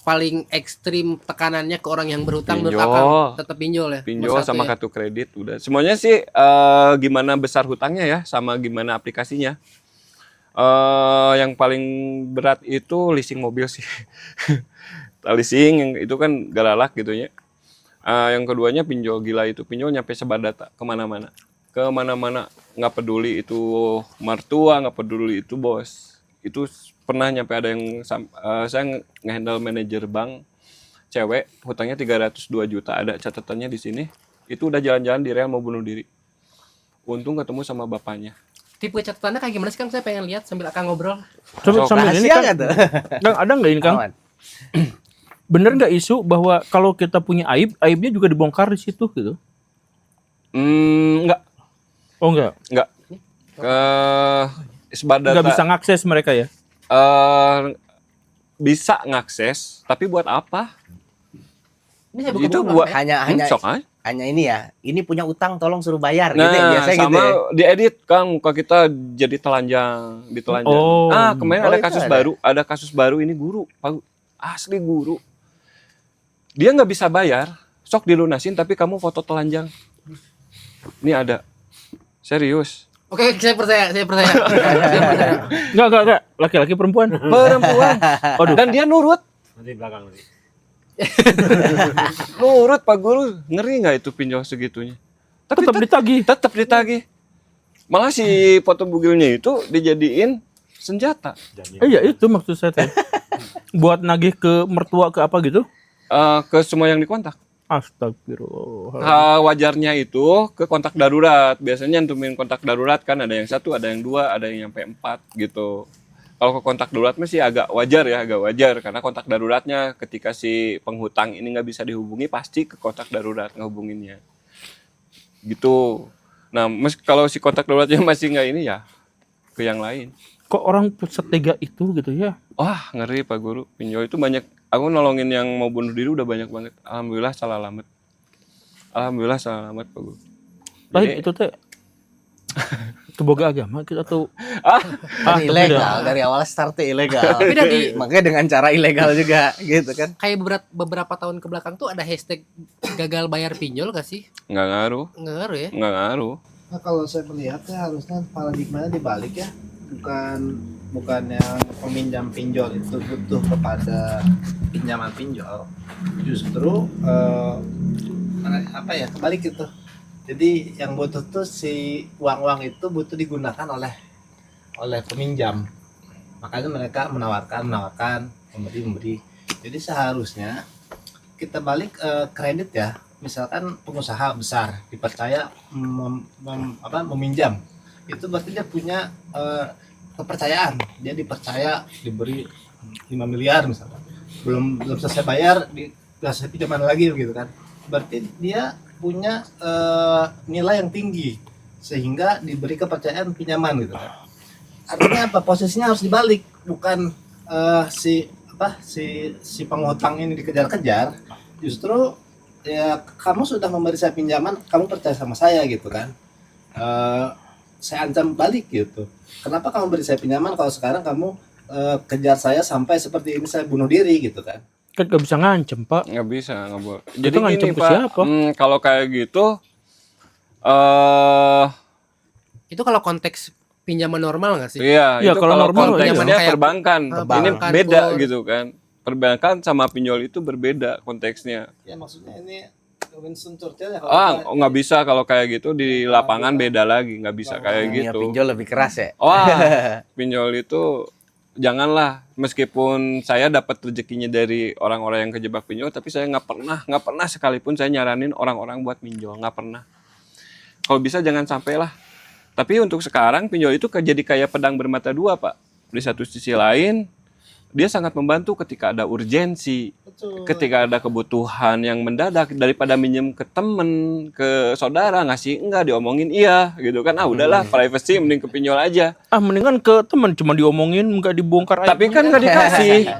A: paling ekstrim tekanannya ke orang yang berhutang menurut
C: Pinjol.
A: Akang tetap pinjol ya.
C: Pinjol
A: Nomor satu
C: sama
A: ya.
C: kartu kredit udah. Semuanya sih gimana besar hutangnya ya sama gimana aplikasinya. Yang paling berat itu leasing mobil sih. Leasing yang itu kan galalak gitu ya. Yang keduanya pinjol gila itu. Pinjol nyampe sebar data kemana-mana. Kemana-mana nggak peduli itu mertua, nggak peduli itu bos. Itu pernah nyampe ada yang saya nge-handle manajer bank cewek hutangnya 302 juta ada catatannya di sini. Itu udah jalan-jalan di rel mau bunuh diri. Untung ketemu sama bapaknya.
A: Tipe catatannya kayak gimana sih Kang? Saya pengen lihat sambil Akang ngobrol.
B: Coba sambil ini
D: Rahasia
B: kan.
D: nggak tuh?
B: Kang, ada nggak ini Kang?
D: Aman.
B: Bener nggak isu bahwa kalau kita punya aibnya juga dibongkar di situ gitu?
C: Enggak.
B: Oh enggak.
C: Ke sebar data.
B: Nggak bisa ngakses mereka ya?
C: Bisa ngakses, tapi buat apa?
A: Ini saya
C: Itu
A: buka-buka
C: buat
A: Pak,
D: hanya
C: sok aja.
D: hanya ini ya. Ini punya utang tolong suruh bayar gitu ya.
C: Nah,
D: Biasanya
C: sama
D: gitu ya.
C: diedit Kang, muka kita jadi ditelanjang.
B: Oh.
C: Kemarin
D: Oh,
C: ada
D: itu
C: kasus baru ini guru, asli guru. Dia nggak bisa bayar, sok dilunasin tapi kamu foto telanjang. Ini ada. Serius.
A: Oke, saya percaya. Saya percaya.
B: Enggak. Laki-laki perempuan.
C: Perempuan.
B: Aduh.
C: Dan dia nurut.
E: Nanti belakang nanti.
C: Nurut Pak Guru. Ngeri nggak itu pinjol segitunya? Tapi
B: Tetap ditagih.
C: tetap ditagih. Malah si foto bugilnya itu dijadiin senjata.
B: Iya itu maksud saya teh. Buat nagih ke mertua ke apa gitu?
C: Ke semua yang dikontak.
B: Astagfirullah.
C: Wajarnya itu ke kontak darurat. Biasanya nyantumin kontak darurat kan ada yang 1, ada yang 2, ada yang sampai 4 gitu. Kalau ke kontak darurat masih agak wajar karena kontak daruratnya ketika si penghutang ini nggak bisa dihubungi pasti ke kontak darurat ngehubunginnya. Gitu. Nah, kalau si kontak daruratnya masih nggak ini ya ke yang lain.
B: Kok orang setega itu gitu ya?
C: Wah, ngeri Pak Guru. Pinjol itu banyak. Aku nolongin yang mau bunuh diri udah banyak banget. Alhamdulillah salah alamat Pak Guru.
B: Lain itu teh. Itu boga agama kita tuh.
D: Kan ilegal dari awal startnya ilegal.
A: Tapi dari
D: Makanya dengan cara ilegal juga gitu kan.
A: kayak beberapa tahun ke belakang tuh ada hashtag gagal bayar pinjol gak sih?
C: Nggak ngaruh.
A: Nggak ngaruh ya?
C: Nggak ngaruh.
F: Nah, kalau saya melihatnya harusnya paradigmanya dibalik ya, bukan yang peminjam pinjol itu butuh kepada pinjaman pinjol, justru kebalik gitu. Jadi yang butuh tuh si uang itu butuh digunakan oleh peminjam, makanya mereka menawarkan memberi. Jadi seharusnya kita balik kredit ya. Misalkan pengusaha besar dipercaya meminjam, itu berarti dia punya kepercayaan, dia dipercaya diberi 5 miliar misalkan, belum selesai bayar dikasih pinjaman lagi gitu kan, berarti dia punya nilai yang tinggi sehingga diberi kepercayaan pinjaman gitu kan. Artinya apa, posisinya harus dibalik, bukan si penghutang ini dikejar-kejar, justru ya kamu sudah memberi saya pinjaman, kamu percaya sama saya gitu kan, saya ancam balik gitu. Kenapa kamu beri saya pinjaman kalau sekarang kamu kejar saya sampai seperti ini, saya bunuh diri gitu kan?
B: Kan gak bisa ngancem Pak.
C: Nggak bisa, nggak boleh.
B: Itu
C: Jadi
B: ngancem
C: gini
B: ke
C: Pak,
B: siapa?
C: Kalau kayak gitu,
A: Itu kalau konteks pinjaman normal nggak sih?
C: iya
B: Iya,
C: itu
B: kalau
C: kalau
B: normal
C: konteksnya
A: iya.
C: perbankan, ini
A: Perbankan
C: beda
A: pun.
C: gitu kan. Perbankan sama pinjol itu berbeda konteksnya.
F: Ya maksudnya ini Winston Churchill ya, kalau
C: Nggak bisa kalau kayak gitu di lapangan beda lagi, nggak bisa kayak
D: Dunia
C: gitu.
D: pinjol lebih keras ya.
C: Wah, pinjol itu janganlah. Meskipun saya dapat rezekinya dari orang-orang yang kejebak pinjol, tapi saya nggak pernah sekalipun saya nyaranin orang-orang buat pinjol, nggak pernah. Kalau bisa jangan sampai lah. Tapi untuk sekarang pinjol itu jadi kayak pedang bermata dua Pak. Di satu sisi lain dia sangat membantu ketika ada urgensi, ketika ada kebutuhan yang mendadak, daripada minjem ke temen, ke saudara, ngasih enggak, diomongin iya gitu kan. Udahlah, privacy mending ke pinjol aja.
B: Mendingan ke teman cuma diomongin nggak dibongkar aja.
C: Tapi kan nggak dikasih.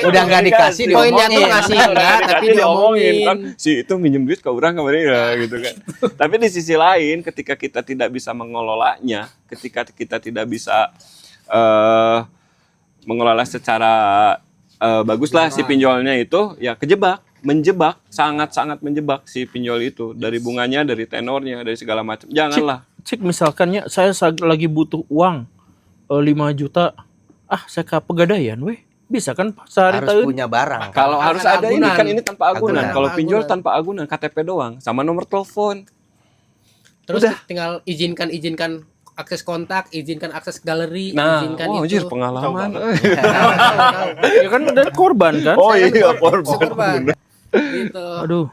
D: Udah nggak dikasih
A: Poin dia tuh
D: diomongin.
A: ngasih enggak, tapi diomongin.
C: kan si itu minjem duit ke orang kemarin ya gitu kan. Tapi di sisi lain ketika kita tidak bisa mengelolanya, ketika kita tidak bisa mengelola secara baguslah si pinjolnya itu ya menjebak, sangat-sangat menjebak si pinjol itu, dari bunganya, dari tenornya, dari segala macam. Janganlah.
B: Cik misalkannya saya lagi butuh uang 5 juta. Saya ke Pegadaian weh. Bisa kan sehari
D: Harus
B: tahun.
D: punya barang.
C: Kalau harus ada ini
A: agunan.
C: kan, ini tanpa agunan.
D: Agunan.
C: Kalau pinjol
A: Agunan.
C: tanpa agunan, KTP doang sama nomor telepon.
A: Terus
C: Udah.
A: tinggal izinkan akses kontak, izinkan akses galeri,
C: Nah,
A: izinkan
C: wah,
A: itu.
C: anjir pengalaman.
B: Ya kan ada korban kan.
C: Oh
A: Saya
C: iya,
A: korban.
C: korban.
A: Gitu.
B: Aduh.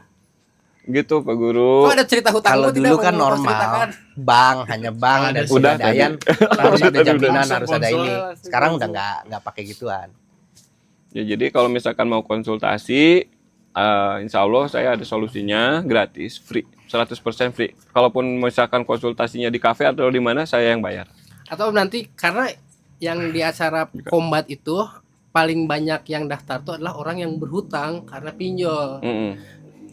C: Gitu Pak Guru.
A: Oh, ada cerita hutang
D: Kalau
A: lu tidak
D: dulu kan
A: mau
D: normal,
A: ceritakan?
D: bank hanya bank
A: Ada
D: dan
A: sih.
C: Udah
D: pegadaian
C: tadi.
D: harus ada
C: Udah.
D: jaminan,
A: Langsung
D: harus ada
A: konsul,
D: ini.
A: langsung
D: Sekarang
A: konsul.
D: udah nggak pakai gituan.
C: Ya, jadi kalau misalkan mau konsultasi, insya Allah saya ada solusinya, gratis, free, 100% free. Kalaupun misalkan konsultasinya di kafe atau di mana, saya yang bayar.
A: Atau nanti karena yang di acara kombat itu paling banyak yang daftar tuh adalah orang yang berhutang karena pinjol.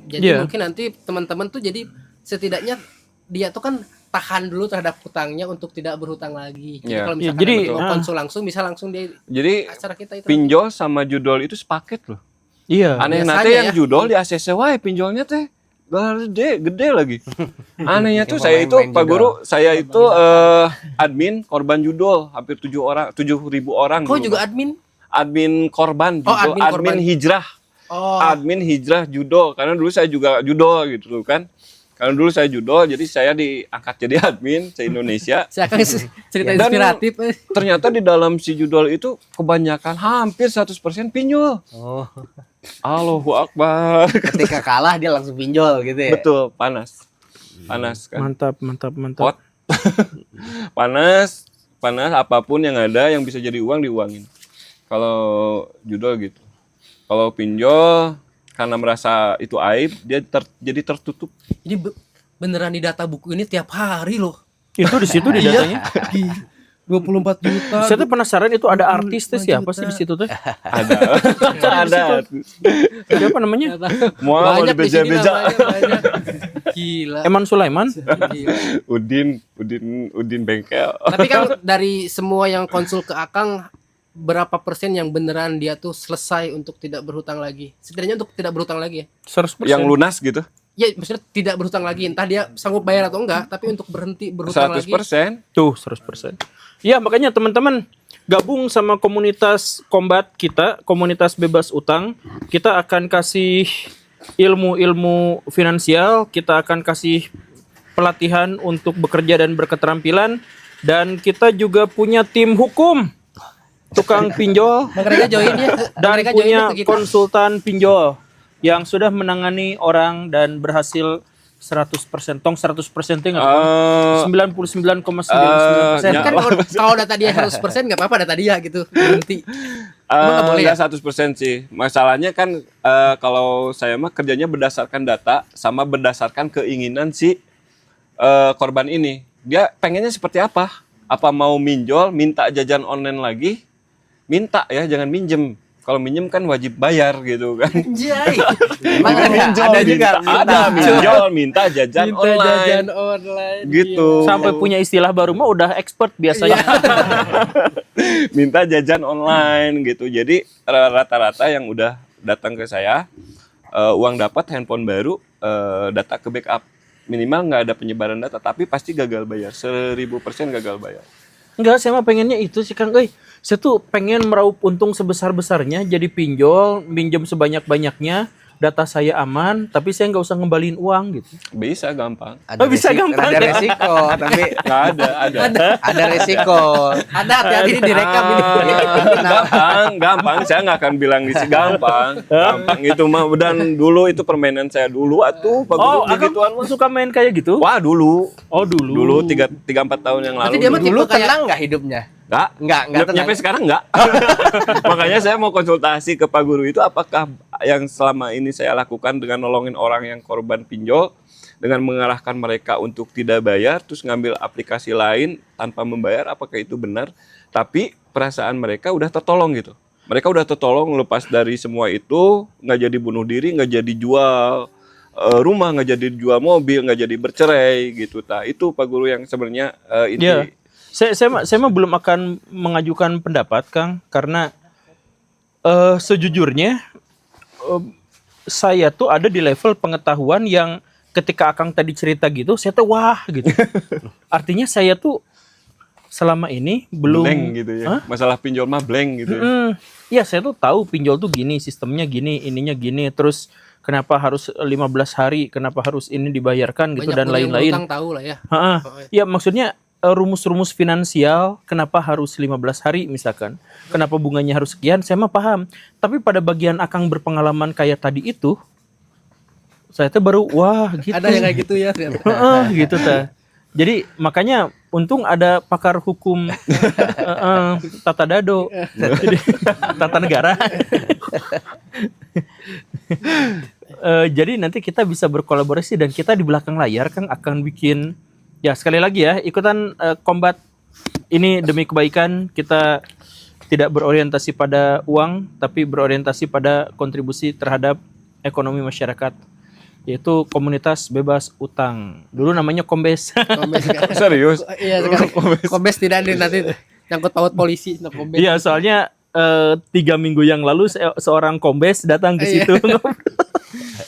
A: Jadi
B: Iya.
A: mungkin nanti teman-teman tuh jadi setidaknya dia tuh kan tahan dulu terhadap hutangnya untuk tidak berhutang lagi. Jadi
C: Iya.
A: kalau
B: Iya,
A: misalkan
B: jadi,
A: nanti mau konsul langsung bisa langsung di
C: Jadi
A: acara kita itu.
C: pinjol sama judol itu sepaket loh.
B: Iya.
C: Aneh
A: biasanya
C: nanti yang
A: ya.
C: judol di ACC wae pinjolnya teh gede lagi. Anehnya tuh
D: Yang
C: saya itu
D: pemain-pemain
C: Pak
D: judol.
C: Guru, saya itu admin korban judol hampir 7.000 orang.
A: Kau
C: dulu,
A: juga
C: Pak.
A: admin?
C: Admin korban
A: Oh,
C: judol,
A: admin korban.
C: hijrah.
A: Oh,
C: Admin hijrah judo karena dulu saya juga judo gitu kan. Karena dulu saya judo jadi saya diangkat jadi admin se-Indonesia.
A: saya akan cerita
C: Dan-
A: inspiratif.
C: Ternyata di dalam si judol itu kebanyakan hampir 100% pinjol.
D: Oh,
C: Allahu Akbar.
D: ketika kalah dia langsung pinjol gitu ya.
C: Betul, panas. Panas kan.
B: Mantap.
C: Hot. panas apapun yang ada yang bisa jadi uang diuangin. Kalau judol gitu. Kalau pinjol karena merasa itu aib dia jadi tertutup.
A: Ini beneran di data buku ini tiap hari loh.
B: Itu di situ di datanya.
A: 24 juta.
B: Saya tuh penasaran itu ada artisnya siapa sih di situ tuh?
C: Ada.
B: Siapa namanya?
C: Mau
A: Banyak di sini
C: dibeja-beja.
A: namanya, banyak. Gila.
B: Eman Sulaiman.
A: Gila.
C: Udin bengkel.
A: Tapi kan dari semua yang konsul ke Akang, berapa persen yang beneran dia tuh selesai untuk tidak berhutang lagi? Setidaknya untuk tidak berhutang lagi ya.
B: 100%.
C: Yang lunas gitu.
A: Ya maksudnya tidak berhutang lagi. Entah dia sanggup bayar atau enggak, tapi untuk berhenti berhutang lagi.
C: 100%.
B: Tuh 100%. Ya makanya teman-teman gabung sama komunitas Kombat kita, komunitas bebas utang. Kita akan kasih ilmu-ilmu finansial, kita akan kasih pelatihan untuk bekerja dan berketerampilan, dan kita juga punya tim hukum, tukang pinjol,
A: Mereka join ya.
B: dan
A: Mereka join
B: punya
A: ya ke kita.
B: konsultan pinjol yang sudah menangani orang dan berhasil 100%. Tong 100% itu enggak
C: Eh,
B: 99,99%.
C: ya.
A: Kan kalau data dia 100% nggak apa-apa data dia gitu. Berhenti. Emang nggak boleh ya?
C: Nggak 100% sih. Masalahnya kan kalau saya mah kerjanya berdasarkan data sama berdasarkan keinginan si korban ini. Dia pengennya seperti apa? Apa mau minjol, minta jajan online lagi? Minta ya, jangan minjem. Kalau minjem kan wajib bayar gitu kan.
A: Anjay.
D: Emang ada juga
C: Ada minjol, minta jajan
A: Minta
C: online.
A: jajan online.
C: Gitu.
B: Sampai punya istilah baru mah udah expert biasanya.
C: Minta jajan online gitu. Jadi rata-rata yang udah datang ke saya uang dapat, handphone baru, data ke backup, minimal nggak ada penyebaran data, tapi pasti gagal bayar, 1000% gagal bayar.
B: Enggak, saya mah pengennya itu sih Kang. Saya tuh pengen meraup untung sebesar-besarnya jadi pinjol, minjem sebanyak-banyaknya, data saya aman, tapi saya nggak usah ngembaliin uang gitu.
C: Bisa gampang.
D: Ada
B: Oh, bisa gampang
D: ada
B: ya?
D: resiko, tapi
C: Nggak ada.
D: ada resiko.
A: Ada hati-hati ini direkam ini.
C: Gampang. Saya nggak akan bilang di sini gampang. Gampang itu mah dan dulu itu permainan saya dulu atuh.
B: Oh,
C: Pak
B: Akang
C: gituan mah.
B: suka main kayak gitu?
C: Wah dulu.
B: Oh, dulu.
C: Dulu 3-4 tahun yang lalu.
A: Berarti dia mah
D: Dulu
A: tipe kayak
D: tenang nggak hidupnya?
C: Enggak
D: tenang.
C: nyampe sekarang enggak. Makanya saya mau konsultasi ke Pak Guru itu apakah yang selama ini saya lakukan dengan nolongin orang yang korban pinjol dengan mengarahkan mereka untuk tidak bayar terus ngambil aplikasi lain tanpa membayar, apakah itu benar? Tapi perasaan mereka udah tertolong gitu. Mereka udah tertolong lepas dari semua itu, nggak jadi bunuh diri, nggak jadi jual rumah, nggak jadi jual mobil, nggak jadi bercerai gitu. Nah, itu Pak Guru yang sebenarnya inti.
B: Iya. Saya mah belum akan mengajukan pendapat, Kang, karena sejujurnya saya tuh ada di level pengetahuan yang ketika Akang tadi cerita gitu, saya tuh wah gitu. Artinya saya tuh selama ini belum
C: Blank gitu ya.
B: Hah?
C: Masalah pinjol mah blank gitu ya.
B: Ya saya tuh tahu pinjol tuh gini, sistemnya gini, ininya gini, terus kenapa harus 15 hari, kenapa harus ini dibayarkan gitu
A: Banyak
B: dan
A: pun yang
B: lain-lain.
A: berutang tahu lah ya.
B: Ha-ha. Ya maksudnya rumus-rumus finansial kenapa harus 15 hari misalkan, kenapa bunganya harus sekian, saya mah paham. Tapi pada bagian Akang berpengalaman kayak tadi itu, saya tuh baru wah gitu.
A: Ada yang kayak gitu ya.
B: Heeh, gitu ta. Jadi makanya untung ada pakar hukum tata dado, jadi, tata negara. Jadi nanti kita bisa berkolaborasi dan kita di belakang layar Kang akan bikin, ya sekali lagi ya ikutan Kombat ini demi kebaikan, kita tidak berorientasi pada uang, tapi berorientasi pada kontribusi terhadap ekonomi masyarakat, yaitu komunitas bebas utang. Dulu namanya Kombes.
A: Kombes kan.
C: Serius?
A: Iya sekarang Kombes tidak ada nanti nyangkut paut polisi nah, Kombes.
B: Iya, soalnya 3 minggu yang lalu seorang Kombes datang ke
A: Iya.
B: situ.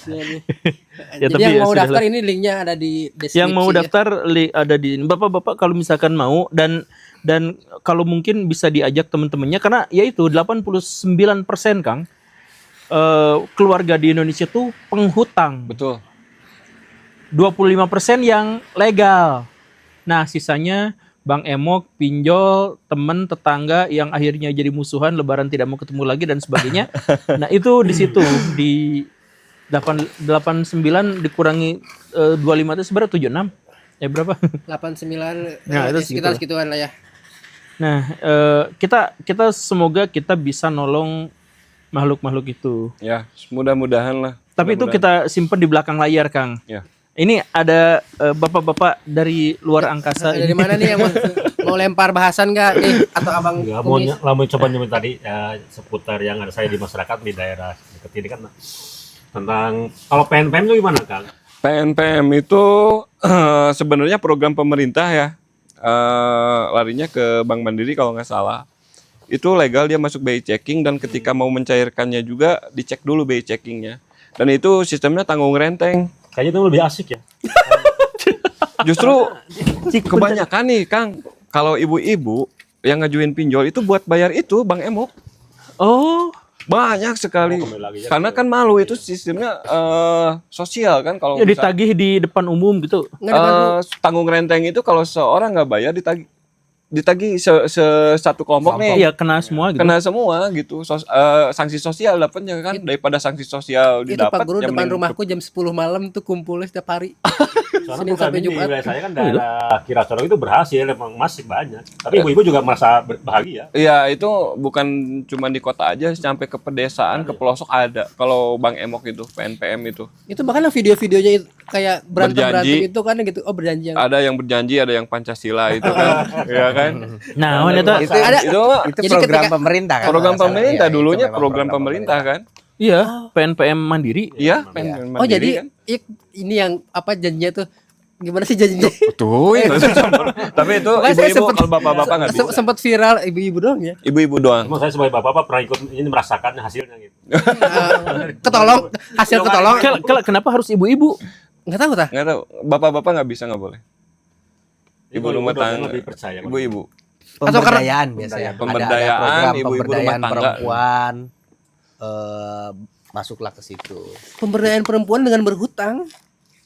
B: Ya,
A: Jadi
B: tapi
A: yang
B: ya
A: mau
B: sudahlah.
A: daftar ini linknya ada di deskripsi.
B: Yang mau
A: ya.
B: daftar ada di Bapak-bapak kalau misalkan mau, dan kalau mungkin bisa diajak teman-temannya, karena yaitu 89% Kang keluarga di Indonesia tuh penghutang.
C: Betul.
B: 25% yang legal. Nah, sisanya Bang Emok, pinjol, teman, tetangga yang akhirnya jadi musuhan, lebaran tidak mau ketemu lagi dan sebagainya. Nah, itu di situ di 89 dikurangi 25 itu sebenarnya 76. Ya berapa?
A: 89
B: Nah, itu
A: sekitar
B: segitu.
A: segituan lah ya.
B: Nah, kita semoga kita bisa nolong makhluk-makhluk itu.
C: Ya, mudah-mudahan lah.
B: Tapi itu kita simpen di belakang layar, Kang.
C: Ya.
B: Ini ada bapak-bapak dari luar angkasa.
A: Dari mana nih yang mau lempar bahasan nggak nih atau abang
E: Enggak, mau,
A: Kumis?
E: mau coba nyebut tadi ya, seputar yang ada saya di masyarakat di daerah dekat ini kan tentang kalau PNPM itu gimana Kang?
C: PNPM itu sebenarnya program pemerintah ya. Larinya ke Bank Mandiri kalau nggak salah. Itu legal, dia masuk BI checking, dan ketika mau mencairkannya juga dicek dulu BI checkingnya. Dan itu sistemnya tanggung renteng.
E: Kayaknya itu lebih asik ya.
C: Justru kebanyakan nih Kang, kalau ibu-ibu yang ngajuin pinjol itu buat bayar itu Bang Emok.
B: Oh,
C: Banyak sekali.
E: Oh, kembali lagi ya.
C: Karena kan malu, itu sistemnya sosial kan, kalau
B: ya
C: misal-
B: ditagih di depan umum gitu.
A: Nggak ada baru.
C: tanggung renteng itu kalau seorang nggak bayar ditagih satu kelompok nih.
B: Iya, kena semua gitu.
C: Kena semua gitu. Sanksi sosial dapatnya kan, daripada sanksi sosial
A: Itu
C: didapat.
A: Pak Guru
C: yang
A: depan
C: mending-
A: rumahku jam 10 malam tuh kumpulnya setiap hari.
E: Soalnya
A: Senin
E: bukan
A: sampai
E: ini,
A: Jumat.
E: wilayah saya kan daerah Kirasorong itu berhasil, emang masih banyak. Tapi ibu-ibu juga merasa bahagia.
C: Iya, itu bukan cuma di kota aja, sampai ke pedesaan, ke pelosok ada. Kalau Bang Emok itu, PNPM itu.
A: Itu bahkan yang video-videonya itu kayak berantem
C: Berjanji.
A: itu kan gitu. Oh berjanji yang
C: Ada yang berjanji, ada yang Pancasila itu kan. Iya kan?
B: Nah, itu
D: Itu,
A: Ada-
D: itu
A: Jadi
D: program
A: ketika-
D: pemerintah kan?
C: program
D: Masalah.
C: pemerintah,
D: Iya, itu
C: dulunya
D: memang
C: program pemerintah kan.
B: iya, PNPM Mandiri.
C: Iya, PNPM
A: Oh
C: Mandiri
A: jadi
C: kan.
A: ini yang apa janjinya tuh gimana sih janjinya?
C: Tuh, tapi itu
A: Makanya saya
C: ibu-ibu,
A: sempet-
C: kalau bapak-bapak nggak bisa.
A: Sempat viral ibu-ibu doang ya.
C: Ibu-ibu doang.
E: Cuma saya sebagai bapak-bapak pernah ikut ini merasakan hasilnya gitu.
A: Ketolong hasil ketolong.
B: Kenapa harus ibu-ibu?
A: Nggak tahu tah.
C: Nggak tahu, bapak-bapak nggak bisa, nggak boleh. Ibu
E: Ibu-ibu
C: rumah
E: doang
C: tangga,
E: lebih percaya.
C: ibu-ibu.
D: Pemberdayaan biasanya.
C: Pemberdayaan
D: Ada program
C: ibu-ibu
D: pemberdayaan
C: rumah tangga.
D: perempuan. Masuklah ke situ.
A: Pemberdayaan perempuan dengan berhutang.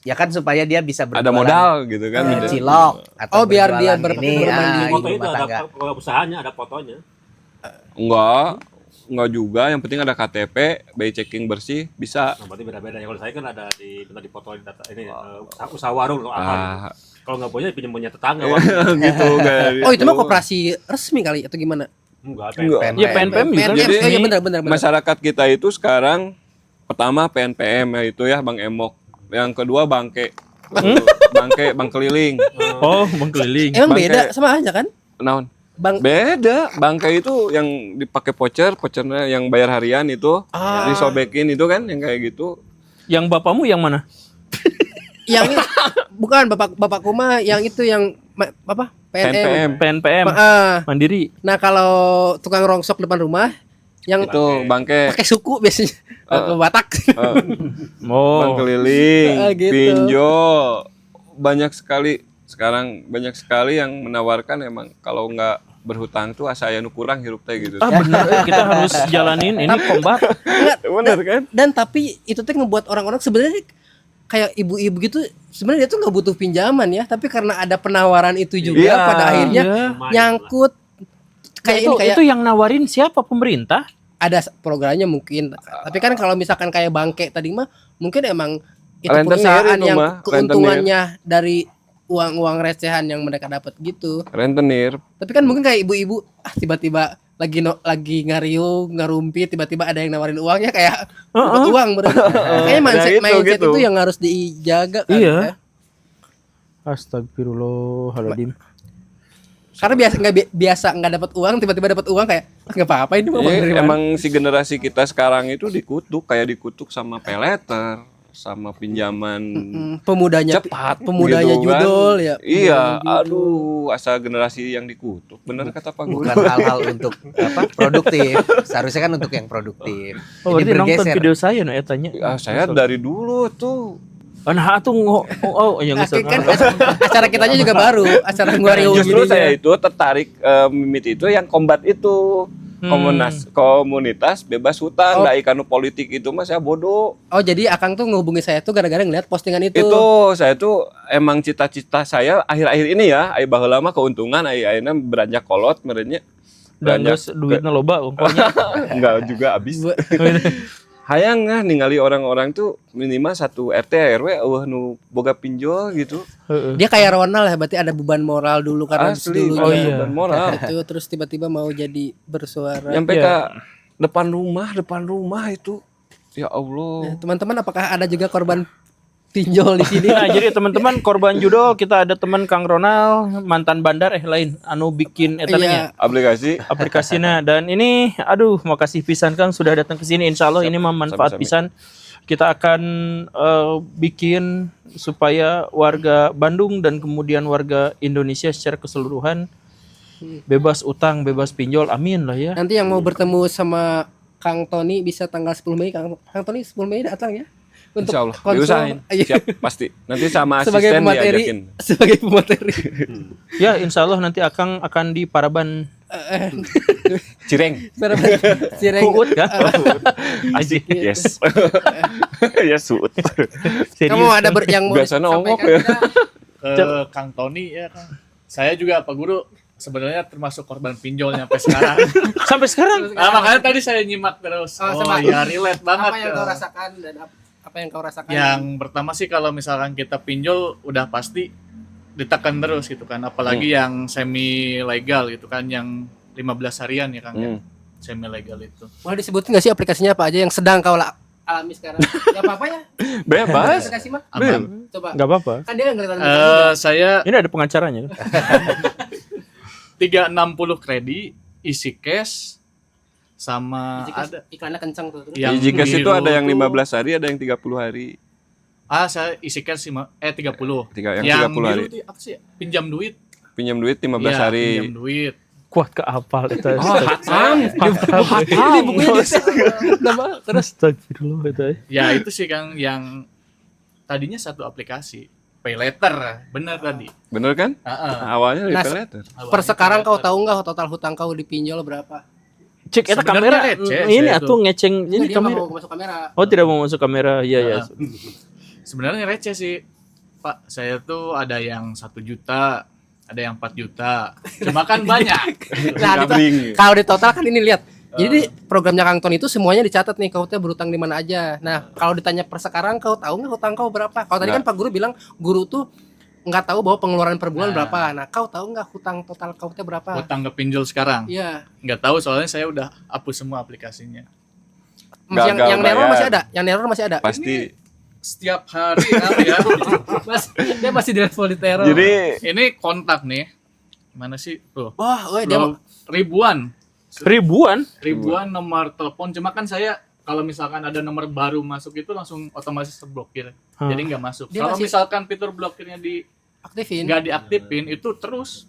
D: Ya kan supaya dia bisa
C: Ada
D: berjualan,
C: modal gitu kan.
D: cilok atau
A: Oh, biar dia
D: berjualan ini,
A: bermandiri.
E: Foto
D: ibu
E: itu
D: rumah
E: ada
D: tangga.
E: usahanya, ada fotonya.
C: Enggak juga, yang penting ada KTP, BI checking bersih, bisa.
E: Nah, berarti beda-beda. Kalau saya kan ada di foto di data ini usaha warung loh apa.
C: Ah,
E: Kalau nggak punya pinjam punya tetangga.
C: gitu kan.
A: Oh itu mah koperasi resmi kali atau gimana?
E: Enggak,
C: Enggak.
B: Ya PNPM juga.
C: Jadi,
A: oh iya benar.
C: Masyarakat kita itu sekarang pertama PNPM yaitu ya Bang Emok. Yang kedua Bangke. Bank keliling.
B: Oh, Bang Keliling.
A: Emang
C: Bangke.
A: beda sama aja kan?
C: Naon?
A: Bang
C: Beda. Bangke itu yang dipakai vouchernya yang bayar harian itu, disobekin itu kan yang kayak gitu.
B: Yang bapakmu yang mana?
A: yang ini bukan bapakku mah yang itu yang apa? PNM.
C: PNPM.
B: PNPM Mandiri.
A: Nah kalau tukang rongsok depan rumah yang
C: Itu Bangke.
A: pakai suku biasanya Batak.
B: Oh.
C: Bank keliling,
A: gitu.
C: pinjol. Banyak sekali sekarang, banyak sekali yang menawarkan emang kalau nggak berhutang tuh asa aya nu kurang hirup teh gitu.
B: Ah bener, kita harus jalanin ini kombat.
C: Bener kan?
A: Dan tapi itu tuh ngebuat orang-orang sebenarnya kayak ibu-ibu gitu sebenarnya dia tuh nggak butuh pinjaman ya, tapi karena ada penawaran itu juga
C: Iya,
A: pada akhirnya
B: Iya.
A: nyangkut kayak
B: itu,
A: ini kayak
B: itu yang nawarin siapa, pemerintah?
A: ada programnya mungkin. Tapi kan kalau misalkan kayak Bangke tadi mah mungkin emang itu
C: Rentenir
A: perusahaan
C: itu
A: yang
C: mah,
A: keuntungannya dari uang-uang recehan yang mereka dapat gitu.
C: Rentenir.
A: Tapi kan mungkin kayak ibu-ibu tiba-tiba lagi ngariung, ngarumpi, tiba-tiba ada yang nawarin uangnya kayak dapat uang berarti. Kayaknya
C: Ya,
A: mindset
C: gitu.
A: itu yang harus dijaga kan.
B: Iya.
A: ya.
B: Astagfirullahaladzim.
A: Karena biasa nggak dapat uang, tiba-tiba dapat uang kayak nggak apa-apa ini mau
C: Iya,
A: dari mana?
C: emang si generasi kita sekarang itu dikutuk sama pay letter, sama pinjaman
A: Pemudanya
C: cepat,
A: pemudanya
C: gitu kan.
A: judul ya.
C: Iya,
A: pemudanya judul.
C: aduh, asal generasi yang dikutuk. Bener kata Pak Guru.
D: Bukan hal-hal untuk produktif. Seharusnya kan untuk yang produktif.
B: Oh,
D: Ini
B: berarti nonton
D: bergeser.
B: video saya no ya tanya.
C: Saya dari dulu tuh.
B: Nah, tuh yang
A: Nah,
B: bisa.
A: kan acara kitanya juga baru, acara Wario
C: Justru
A: gini
C: saya
A: ya.
C: itu tertarik Mimit itu yang kombat itu. Komunitas bebas hutang,
A: Oh.
C: da ikanu politik itu mah saya bodoh.
A: Oh, jadi Akang tuh ngehubungi saya tuh gara-gara ngeliat postingan itu.
C: Itu saya tuh emang cita-cita saya akhir-akhir ini ya, ai baheula mah keuntungan ai ayeuna beranjak kolot merenya.
B: Dan terus duitnya loba pokoknya.
C: Enggak juga habis.
A: Bu-
C: Hayang lah ningali orang-orang tuh minimal satu RT RW nu boga pinjol gitu.
A: Dia kayak Ronald ya, berarti ada beban moral dulu karena
C: Asli,
A: dulunya
B: oh iya.
C: dan moral.
A: itu terus tiba-tiba mau jadi bersuara.
C: Nyampe
B: Iya.
C: ke depan rumah itu. Ya
A: Nah,
C: Allah.
A: teman-teman, apakah ada juga korban pinjol di sini?
B: Nah, jadi teman-teman korban judol kita ada teman Kang Ronald mantan bandar lain anu bikin
A: Iya.
B: etananya
C: Aplikasi
B: aplikasinya dan ini aduh makasih pisan Kang sudah datang ke sini insyaallah ini mah manfaat
C: Sami-sami.
B: pisan kita akan bikin supaya warga Bandung dan kemudian warga Indonesia secara keseluruhan bebas utang bebas pinjol amin lah ya.
A: Nanti yang mau bertemu sama Kang Tony bisa tanggal 10 Mei. Kang Tony 10 Mei datang ya. Untuk
C: Insya Allah
A: konsul.
C: diusahain.
A: Iya.
C: Siap pasti. Nanti sama
A: Sebagai
C: asisten
A: pemateri,
C: diajakin.
A: sebagai pemateri.
B: Ya insyaallah nanti akan di Paraban
C: Cireng.
A: Sireng.
B: Uut kan.
C: Asik. Yes. Ya suut.
A: Kamu ada yang mau
C: Biasanya ongok
A: disampaikan
C: ya.
A: tidak?
G: Ke Kang Tony ya Kang. Saya juga Pak Guru sebenarnya termasuk korban pinjolnya sampai sekarang.
B: Sampai sekarang
G: Nah, makanya tadi saya nyimak terus.
A: Oh,
G: Oh,
A: sama.
G: ya relate banget.
A: Apa yang kau
G: Kang.
A: rasakan dan apa yang kau rasakan?
G: Yang pertama sih kalau misalkan kita pinjol udah pasti ditekan terus gitu kan. Apalagi yang semi legal gitu kan yang 15 harian ya Kang ya. Semi legal itu.
A: Boleh disebutin nggak sih aplikasinya apa aja yang sedang kau alami sekarang? Gak apa-apa ya.
C: Bebas.
A: Aplikasi mah.
G: Aman.
A: Coba.
B: nggak apa-apa.
A: Kan dia nggak kelihatan.
G: Saya
B: Ini ada pengacaranya.
G: 360 kredit isi cash sama ada
A: Iklannya kencang tuh. Terus.
G: yang
C: Di Jikes itu
G: biru
C: ada yang
G: tuh-
C: 15 hari, ada yang 30 hari.
G: Saya isi cash 30.
C: Yang 30 hari.
G: biru tuh apa sih? Pinjam duit.
C: Pinjam duit 15
G: Iya,
C: hari.
G: Pinjam duit.
B: Kuat ke apal itu.
C: Hatam.
A: Ini bukunya di nama terus.
B: Astagfirullah itu.
G: Ya itu sih Kang yang tadinya satu aplikasi. Pay letter, benar tadi.
C: Bener kan?
G: Heeh.
C: Awalnya dari
A: Nah,
C: pay letter.
A: Per sekarang kau tahu nggak total hutang kau di pinjol berapa?
B: Cek eta
G: Sebenarnya
B: kamera.
G: receh
B: Ini
G: saya
B: atuh ngeceng
A: Ini
B: ini
A: dia nggak
B: kamera.
A: mau masuk kamera.
B: Oh, tidak mau masuk kamera. Iya, ya.
G: Sebenarnya receh sih. Pak, saya tuh ada yang 1 juta, ada yang 4 juta. Cuma kan banyak.
A: Nah,
C: Gabring.
A: kalau di total kan ini lihat. Jadi programnya Kang Ton itu semuanya dicatat nih kau teh berutang di mana aja. Nah, kalau ditanya per sekarang kau tahu nggak hutang kau berapa? Kalau tadi kan Pak Guru bilang guru tuh nggak tahu bahwa pengeluaran per bulan
G: Nah.
A: berapa. Nah, kau tahu nggak hutang total kau teh berapa?
G: Utang ke pinjol sekarang.
A: Iya.
G: Nggak tahu soalnya saya udah hapus semua aplikasinya.
C: Gagal
A: Yang error
C: bayar.
A: masih ada. Yang error masih ada.
C: Pasti.
G: Setiap hari Kang, ya.
A: Dia masih di level di teror.
C: Jadi
G: Ini kontak nih. Gimana sih? Tuh.
A: wah, dia
G: Bro, ribuan
B: Ribuan.
G: nomor telepon. Cuma kan saya kalau misalkan ada nomor baru masuk itu langsung otomatis terblokir. Jadi nggak masuk.
A: Dia
G: Kalau
A: masih-
G: misalkan fitur blokirnya
A: aktifin.
G: nggak diaktifin itu terus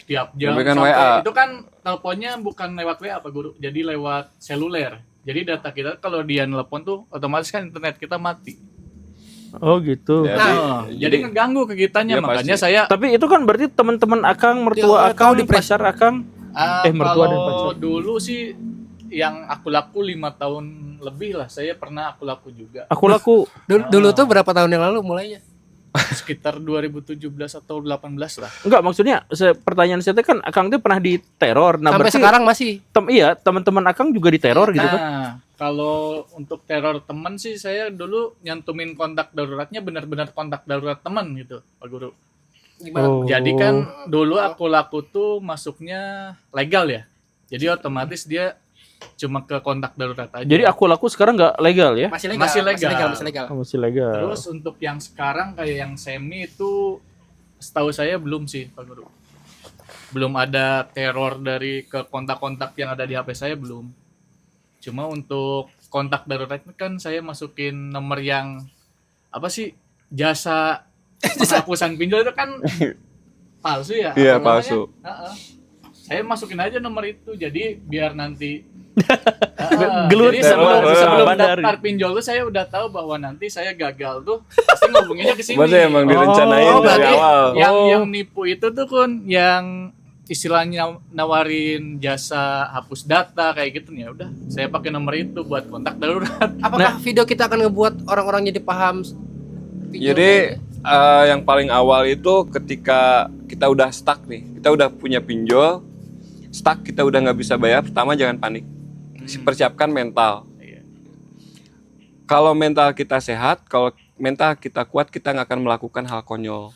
G: tiap jam
C: Tapi kan
G: sampai
C: WA.
G: itu kan teleponnya bukan lewat WA Pak Guru, jadi lewat seluler. Jadi data kita kalau dia nelpon tuh otomatis kan internet kita mati.
B: Oh, gitu.
C: Ya.
G: Jadi ngeganggu ke kitanya,
C: Ya,
G: makanya
C: pasti.
G: saya
B: Tapi itu kan berarti teman-teman Akang,
A: Ya,
B: mertua
A: kau
B: Akang,
A: di
B: pacar Akang. mertua dan
G: kalau
B: pacar.
G: dulu sih yang aku laku 5 tahun lebih lah, saya pernah aku laku juga
B: Aku laku
A: Dulu tuh berapa tahun yang lalu mulainya?
G: sekitar 2017 atau 18 lah.
B: enggak maksudnya pertanyaan saya teh kan Akang tuh pernah diteror. Nah,
A: Sampai
B: berarti
A: sekarang masih.
B: iya, teman-teman Akang juga diteror gitu kan.
G: Nah, kalau untuk teror teman sih saya dulu nyantumin kontak daruratnya benar-benar kontak darurat teman gitu, Pak Guru.
A: Gimana?
B: Oh.
G: Jadi kan dulu aku laku tuh masuknya legal ya. Jadi otomatis dia cuma ke kontak darurat aja.
B: Jadi aku laku sekarang nggak legal ya?
A: Masih legal.
G: Masih legal.
A: Masih legal.
B: Oh, masih legal.
G: Terus untuk yang sekarang kayak yang semi itu setahu saya belum sih Pak Guru. belum ada teror dari ke kontak-kontak yang ada di HP saya, belum. Cuma untuk kontak darurat kan saya masukin nomor yang apa sih, jasa penghapusan pinjol itu kan palsu ya.
C: Iya,
G: apa namanya?
C: palsu.
G: Heeh. Saya masukin aja nomor itu, jadi biar nanti
B: Gelut
G: jadi
C: sama
G: sebelum
B: bandar.
G: daftar pinjol tuh saya udah tahu bahwa nanti saya gagal tuh pasti ngubunginnya ke sini.
C: Berarti emang direncanain
B: Oh,
C: dari
G: berarti
C: awal.
G: yang nipu itu tuh Kun, yang istilahnya nawarin jasa hapus data kayak gitu nih, ya udah saya pakai nomor itu buat kontak darurat.
A: Apakah video kita akan ngebuat orang-orang jadi paham pinjol
C: Jadi
A: ini?
C: yang paling awal itu ketika kita udah stuck nih, kita udah punya pinjol, stuck kita udah nggak bisa bayar, pertama jangan panik, persiapkan mental.
G: Iya.
C: Kalau mental kita sehat, kalau mental kita kuat, kita nggak akan melakukan hal konyol,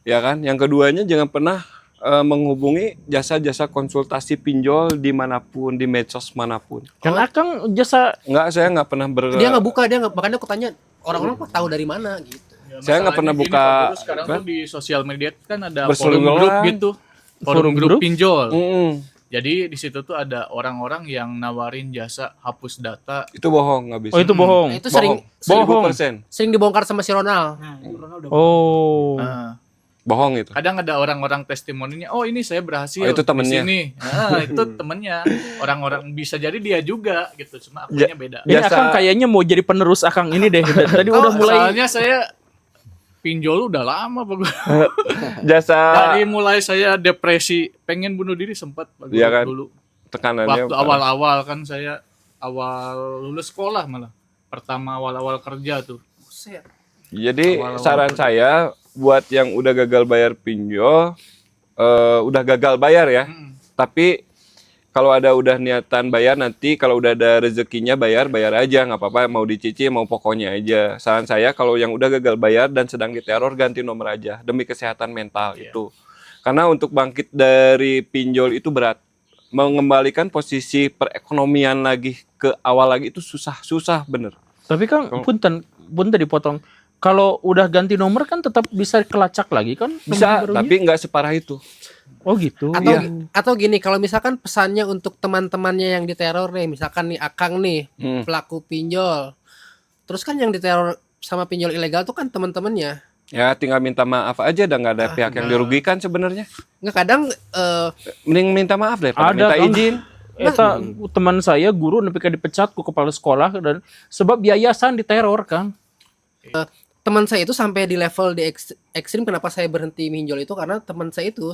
C: ya kan? Yang keduanya jangan pernah menghubungi jasa-jasa konsultasi pinjol dimanapun, di medsos manapun.
B: Kan Akang jasa
C: Nggak, saya nggak pernah
A: Dia nggak buka, dia nggak, makanya aku tanya orang-orang kok tahu dari mana gitu.
G: Ya,
C: Saya nggak pernah
G: masalahnya gini,
C: buka-
G: Pak Guru, sekarang
C: apa?
G: tuh di sosial media kan ada forum
C: Berseliweran.
G: grup gitu, forum grup
B: grup?
G: pinjol.
C: Mm-mm.
G: Jadi di situ tuh ada orang-orang yang nawarin jasa hapus data.
C: Itu bohong, nggak bisa.
B: Oh itu bohong.
A: Nah, itu sering
B: Bohong.
C: 1000%.
A: sering dibongkar sama si Ronald.
B: Oh.
G: Nah,
C: Bohong itu.
G: kadang ada orang-orang testimoninya, oh ini saya berhasil
C: Oh, itu temennya.
G: di sini. Nah, itu temennya. Orang-orang bisa jadi dia juga gitu, cuma akunnya beda.
B: Ini
C: Jasa-
B: Akang kayaknya mau jadi penerus Akang ini deh. Tadi udah mulai.
G: Soalnya saya pinjol udah lama Pak Guru.
C: Jasa
G: Dari mulai saya depresi, pengen bunuh diri sempat Pak Guru
C: Iya kan?
G: dulu.
C: tekanannya.
G: Waktu awal-awal kan saya awal lulus sekolah malah. Pertama awal-awal kerja tuh.
C: Jadi
G: Awal-awal
C: saran saya buat yang udah gagal bayar pinjol, udah gagal bayar ya. Tapi kalau udah niatan bayar, nanti kalau udah ada rezekinya bayar aja, nggak apa-apa, mau dicicil mau pokoknya aja. Saran saya kalau yang udah gagal bayar dan sedang diteror, ganti nomor aja demi kesehatan mental itu. Karena untuk bangkit dari pinjol itu berat. Mengembalikan posisi perekonomian lagi ke awal lagi itu susah bener.
B: Tapi Kang, punten dipotong. Kalau udah ganti nomor kan tetap bisa kelacak lagi kan? nomor
C: Bisa,
B: barunya?
C: tapi nggak separah itu.
B: Oh gitu.
A: Atau
C: Iya.
A: atau gini, kalau misalkan pesannya untuk teman-temannya yang diteror nih, misalkan nih Akang nih pelaku pinjol. Terus kan yang diteror sama pinjol ilegal tuh kan teman-temannya.
C: Ya tinggal minta maaf aja, dan nggak ada pihak yang dirugikan sebenarnya.
A: Nggak, kadang
C: Mending minta maaf deh,
B: Ada,
C: minta
B: Kang.
C: izin.
B: Eta teman saya guru nepi ka dipecat ku kepala sekolah dan sebab yayasan diteror Kang.
A: teman saya itu sampai di level di ekstrim. Kenapa saya berhenti pinjol itu karena teman saya itu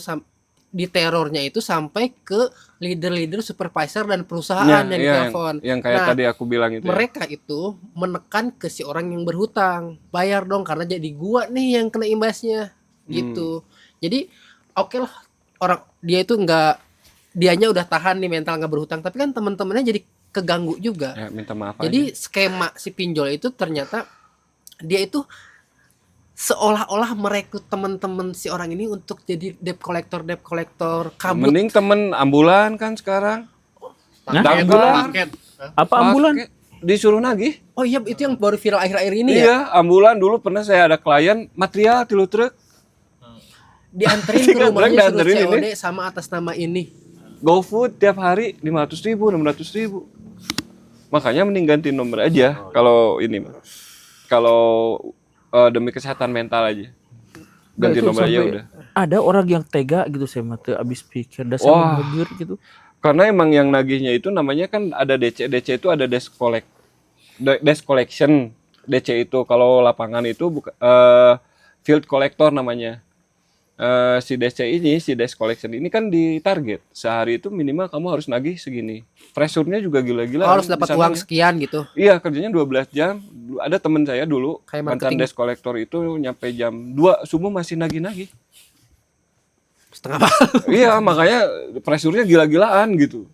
A: di terornya itu sampai ke leader-leader supervisor dan perusahaan yang ditelepon.
C: yang kayak
A: Nah,
C: tadi aku bilang itu.
A: mereka itu menekan ke si orang yang berhutang, bayar dong karena jadi gua nih yang kena imbasnya gitu. Jadi oke lah, orang dia itu dianya udah tahan nih mental nggak berhutang, tapi kan teman-temannya jadi keganggu juga.
C: Ya, minta maaf
A: Jadi
C: aja.
A: skema si pinjol itu ternyata dia itu seolah-olah merekrut teman-teman si orang ini untuk jadi debt collector kabut.
C: Mending temen ambulan kan sekarang.
B: Nah,
C: Paket,
B: ambulan?
G: Paket.
B: Apa ambulan?
C: Paket. Disuruh nagih.
A: Oh iya, itu yang baru viral akhir-akhir ini ya.
C: Iya, ambulan dulu pernah saya ada klien material 3 truk.
A: Dianterin ke
C: Tiga
A: rumahnya suruh
C: dianterin
A: COD
C: ini.
A: sama atas nama ini.
C: GoFood tiap hari 500.000, 600.000. Makanya mending ganti nomor aja kalau ini mah. Kalau demi kesehatan mental aja. Ganti
B: Itu
C: nomor aja
B: sampai
C: udah.
B: Ada orang yang tega gitu saya mah abis pikir dasar
C: Wah.
B: beger gitu.
C: Karena emang yang nagihnya itu namanya kan ada DC. DC itu ada desk collection. DC itu kalau lapangan itu field collector namanya. Si DC ini, si desk collection ini kan ditarget. Sehari itu minimal kamu harus nagih segini. Pressure-nya juga gila-gila.
A: Harus dapat uang sekian gitu.
C: Iya, kerjanya 12 jam. Ada temen saya dulu,
A: Kayak
C: mantan
A: marketing.
C: desk collector itu nyampe jam 2 subuh masih nagih-nagih.
A: Setengah malam.
C: Iya, makanya pressure-nya gila-gilaan gitu.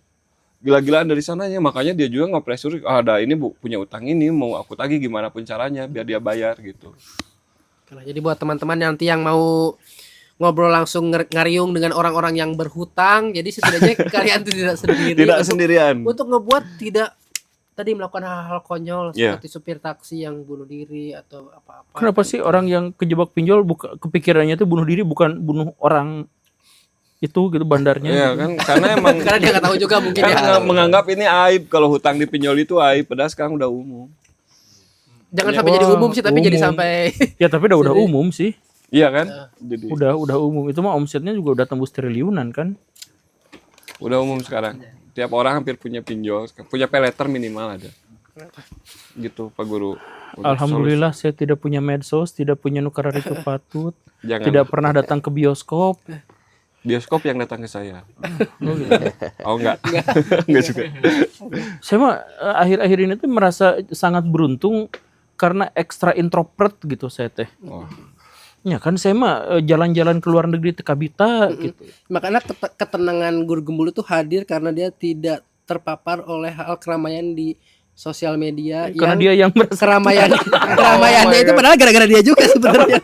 C: Gila-gilaan dari sananya, makanya dia juga nge-pressure, ada ini punya utang ini, mau aku tagih gimana pun caranya biar dia bayar gitu.
A: Nah, jadi buat teman-teman nanti yang mau ngobrol langsung ngariung dengan orang-orang yang berhutang, jadi setidaknya kalian tidak sendiri.
C: Tidak
A: untuk-
C: sendirian.
A: Untuk ngebuat tidak tadi melakukan hal-hal konyol
C: Iya.
A: seperti supir taksi yang bunuh diri atau apa-apa.
B: Kenapa sih orang yang kejebak pinjol kepikirannya itu bunuh diri bukan bunuh orang? itu gitu bandarnya.
C: Iya kan, karena emang
A: Karena dia nggak tahu juga mungkin ya.
C: karena menganggap ini aib kalau hutang di pinjol itu aib, padahal sekarang udah umum.
A: Jangan sampai jadi umum sih, tapi jadi
B: umum.
A: sampai
B: Ya tapi udah umum sih.
C: Iya kan? Jadi
B: Udah umum. Itu mah omsetnya juga udah tembus triliunan kan.
C: udah umum sekarang. Tiap orang hampir punya pinjol, punya peleter minimal ada. Gitu Pak Guru. Udah
B: Alhamdulillah saya tidak punya medsos, tidak punya nukaran itu patut,
C: solusi. Jangan
B: tidak pernah datang ke bioskop.
C: bioskop yang datang ke saya. Oh enggak. Enggak juga.
B: Saya mah akhir-akhir ini tuh merasa sangat beruntung karena ekstra introvert gitu saya teh.
C: Oh.
B: Ya kan saya mah jalan-jalan ke luar negeri teka bita gitu.
A: makanya ketenangan Guru Gembul itu hadir karena dia tidak terpapar oleh hal keramaian di sosial media
B: Karena
A: yang
B: dia yang merasa
A: keramaiannya itu padahal gara-gara dia juga sebenarnya.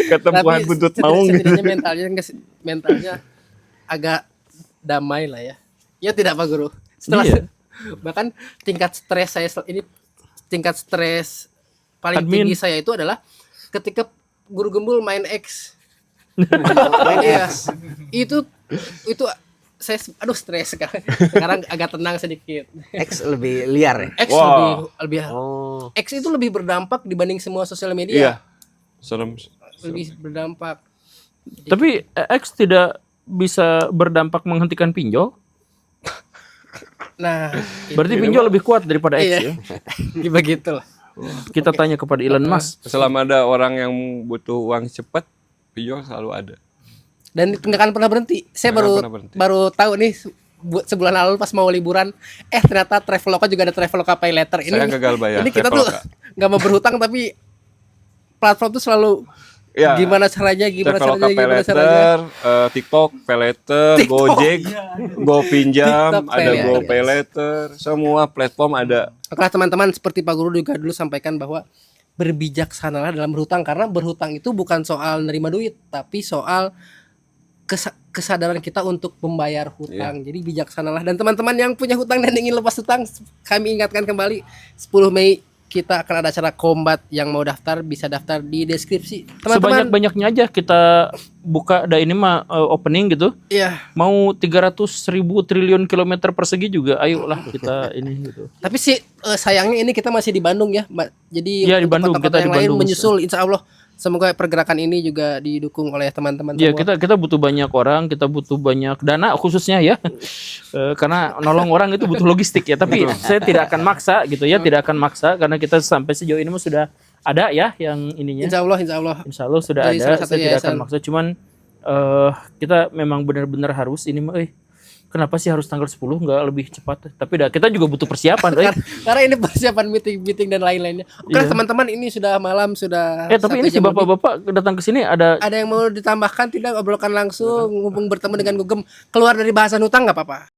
C: Ketempuhan buntut maung gitu.
A: setidaknya mentalnya agak damai lah ya. Ya tidak Pak Guru. Setelah
B: Iya.
A: bahkan tingkat stres saya tingkat stres paling
B: Admin.
A: tinggi saya itu adalah ketika Guru Gembul main X.
F: Main
A: Iya.
F: X.
A: Itu saya stres sekarang. Sekarang agak tenang sedikit.
D: X lebih liar ya.
A: X
C: Wow.
A: lebih
D: Oh.
A: X itu lebih berdampak dibanding semua sosial
C: Iya.
A: media.
C: Serem.
A: Lebih berdampak.
B: Tapi X tidak bisa berdampak menghentikan pinjol.
A: Nah,
B: Berarti pinjol lebih kuat daripada X
A: Iya.
B: ya.
A: begitulah.
B: Kita tanya kepada Elon Musk.
C: Selama ada orang yang butuh uang cepat, pinjol selalu ada.
A: Dan nggak akan pernah berhenti. Saya
C: Nggak akan
A: baru
C: pernah berhenti.
A: baru tahu nih sebulan lalu pas mau liburan, ternyata Traveloka juga ada Traveloka Pay Later. Ini
C: Saya gagal bayar
A: ini kita tuh
C: Traveloka.
A: nggak mau berhutang tapi platform tuh selalu
C: Ya.
A: gimana caranya,
C: Traveloka Paylater, TikTok Paylater, Gojek, GoPinjam,
A: TikTok
C: ada
A: Paylater.
C: GoPaylater, semua platform ada.
A: Maka teman-teman seperti Pak Guru juga dulu sampaikan bahwa berbijaksanalah dalam berhutang karena berhutang itu bukan soal nerima duit tapi soal kesadaran kita untuk membayar hutang. Jadi bijaksanalah dan teman-teman yang punya hutang dan ingin lepas hutang, kami ingatkan kembali 10 Mei kita akan ada acara kombat. Yang mau daftar bisa daftar di deskripsi. Teman-teman,
B: Sebanyak-banyaknya aja kita buka ini mah opening gitu.
A: iya.
B: Mau 300.000 triliun kilometer persegi juga ayolah kita ini gitu.
A: Tapi sih sayangnya ini kita masih di Bandung ya, Mbak. Jadi
B: Iya, di
A: untuk
B: Bandung,
A: kota-kota
B: kita di
A: yang lain
B: Bandung.
A: menyusul insya Allah. Semoga pergerakan ini juga didukung oleh teman-teman
B: Ya
A: semua.
B: kita butuh banyak orang, kita butuh banyak dana khususnya ya. Karena nolong orang itu butuh logistik ya. Tapi saya tidak akan maksa gitu ya, tidak akan maksa karena kita sampai sejauh ini mah sudah ada ya yang ininya.
A: Insya Allah.
B: Insya Allah sudah
A: Dari
B: ada.
A: salah satu
B: Saya tidak akan
A: yayasan.
B: maksa. Cuman kita memang benar-benar harus ini mah. Kenapa sih harus tanggal 10 nggak lebih cepat? Tapi kita juga butuh persiapan.
A: Karena ini persiapan meeting dan lain-lainnya. Oke
B: Iya.
A: teman-teman, ini sudah malam, sudah
B: Tapi
A: 1
B: ini si
A: jam lebih.
B: bapak-bapak datang ke sini ada
A: Ada yang mau ditambahkan tidak? Obrolkan langsung, ngubung bertemu dengan Gugem. Keluar dari bahasan hutang nggak apa-apa.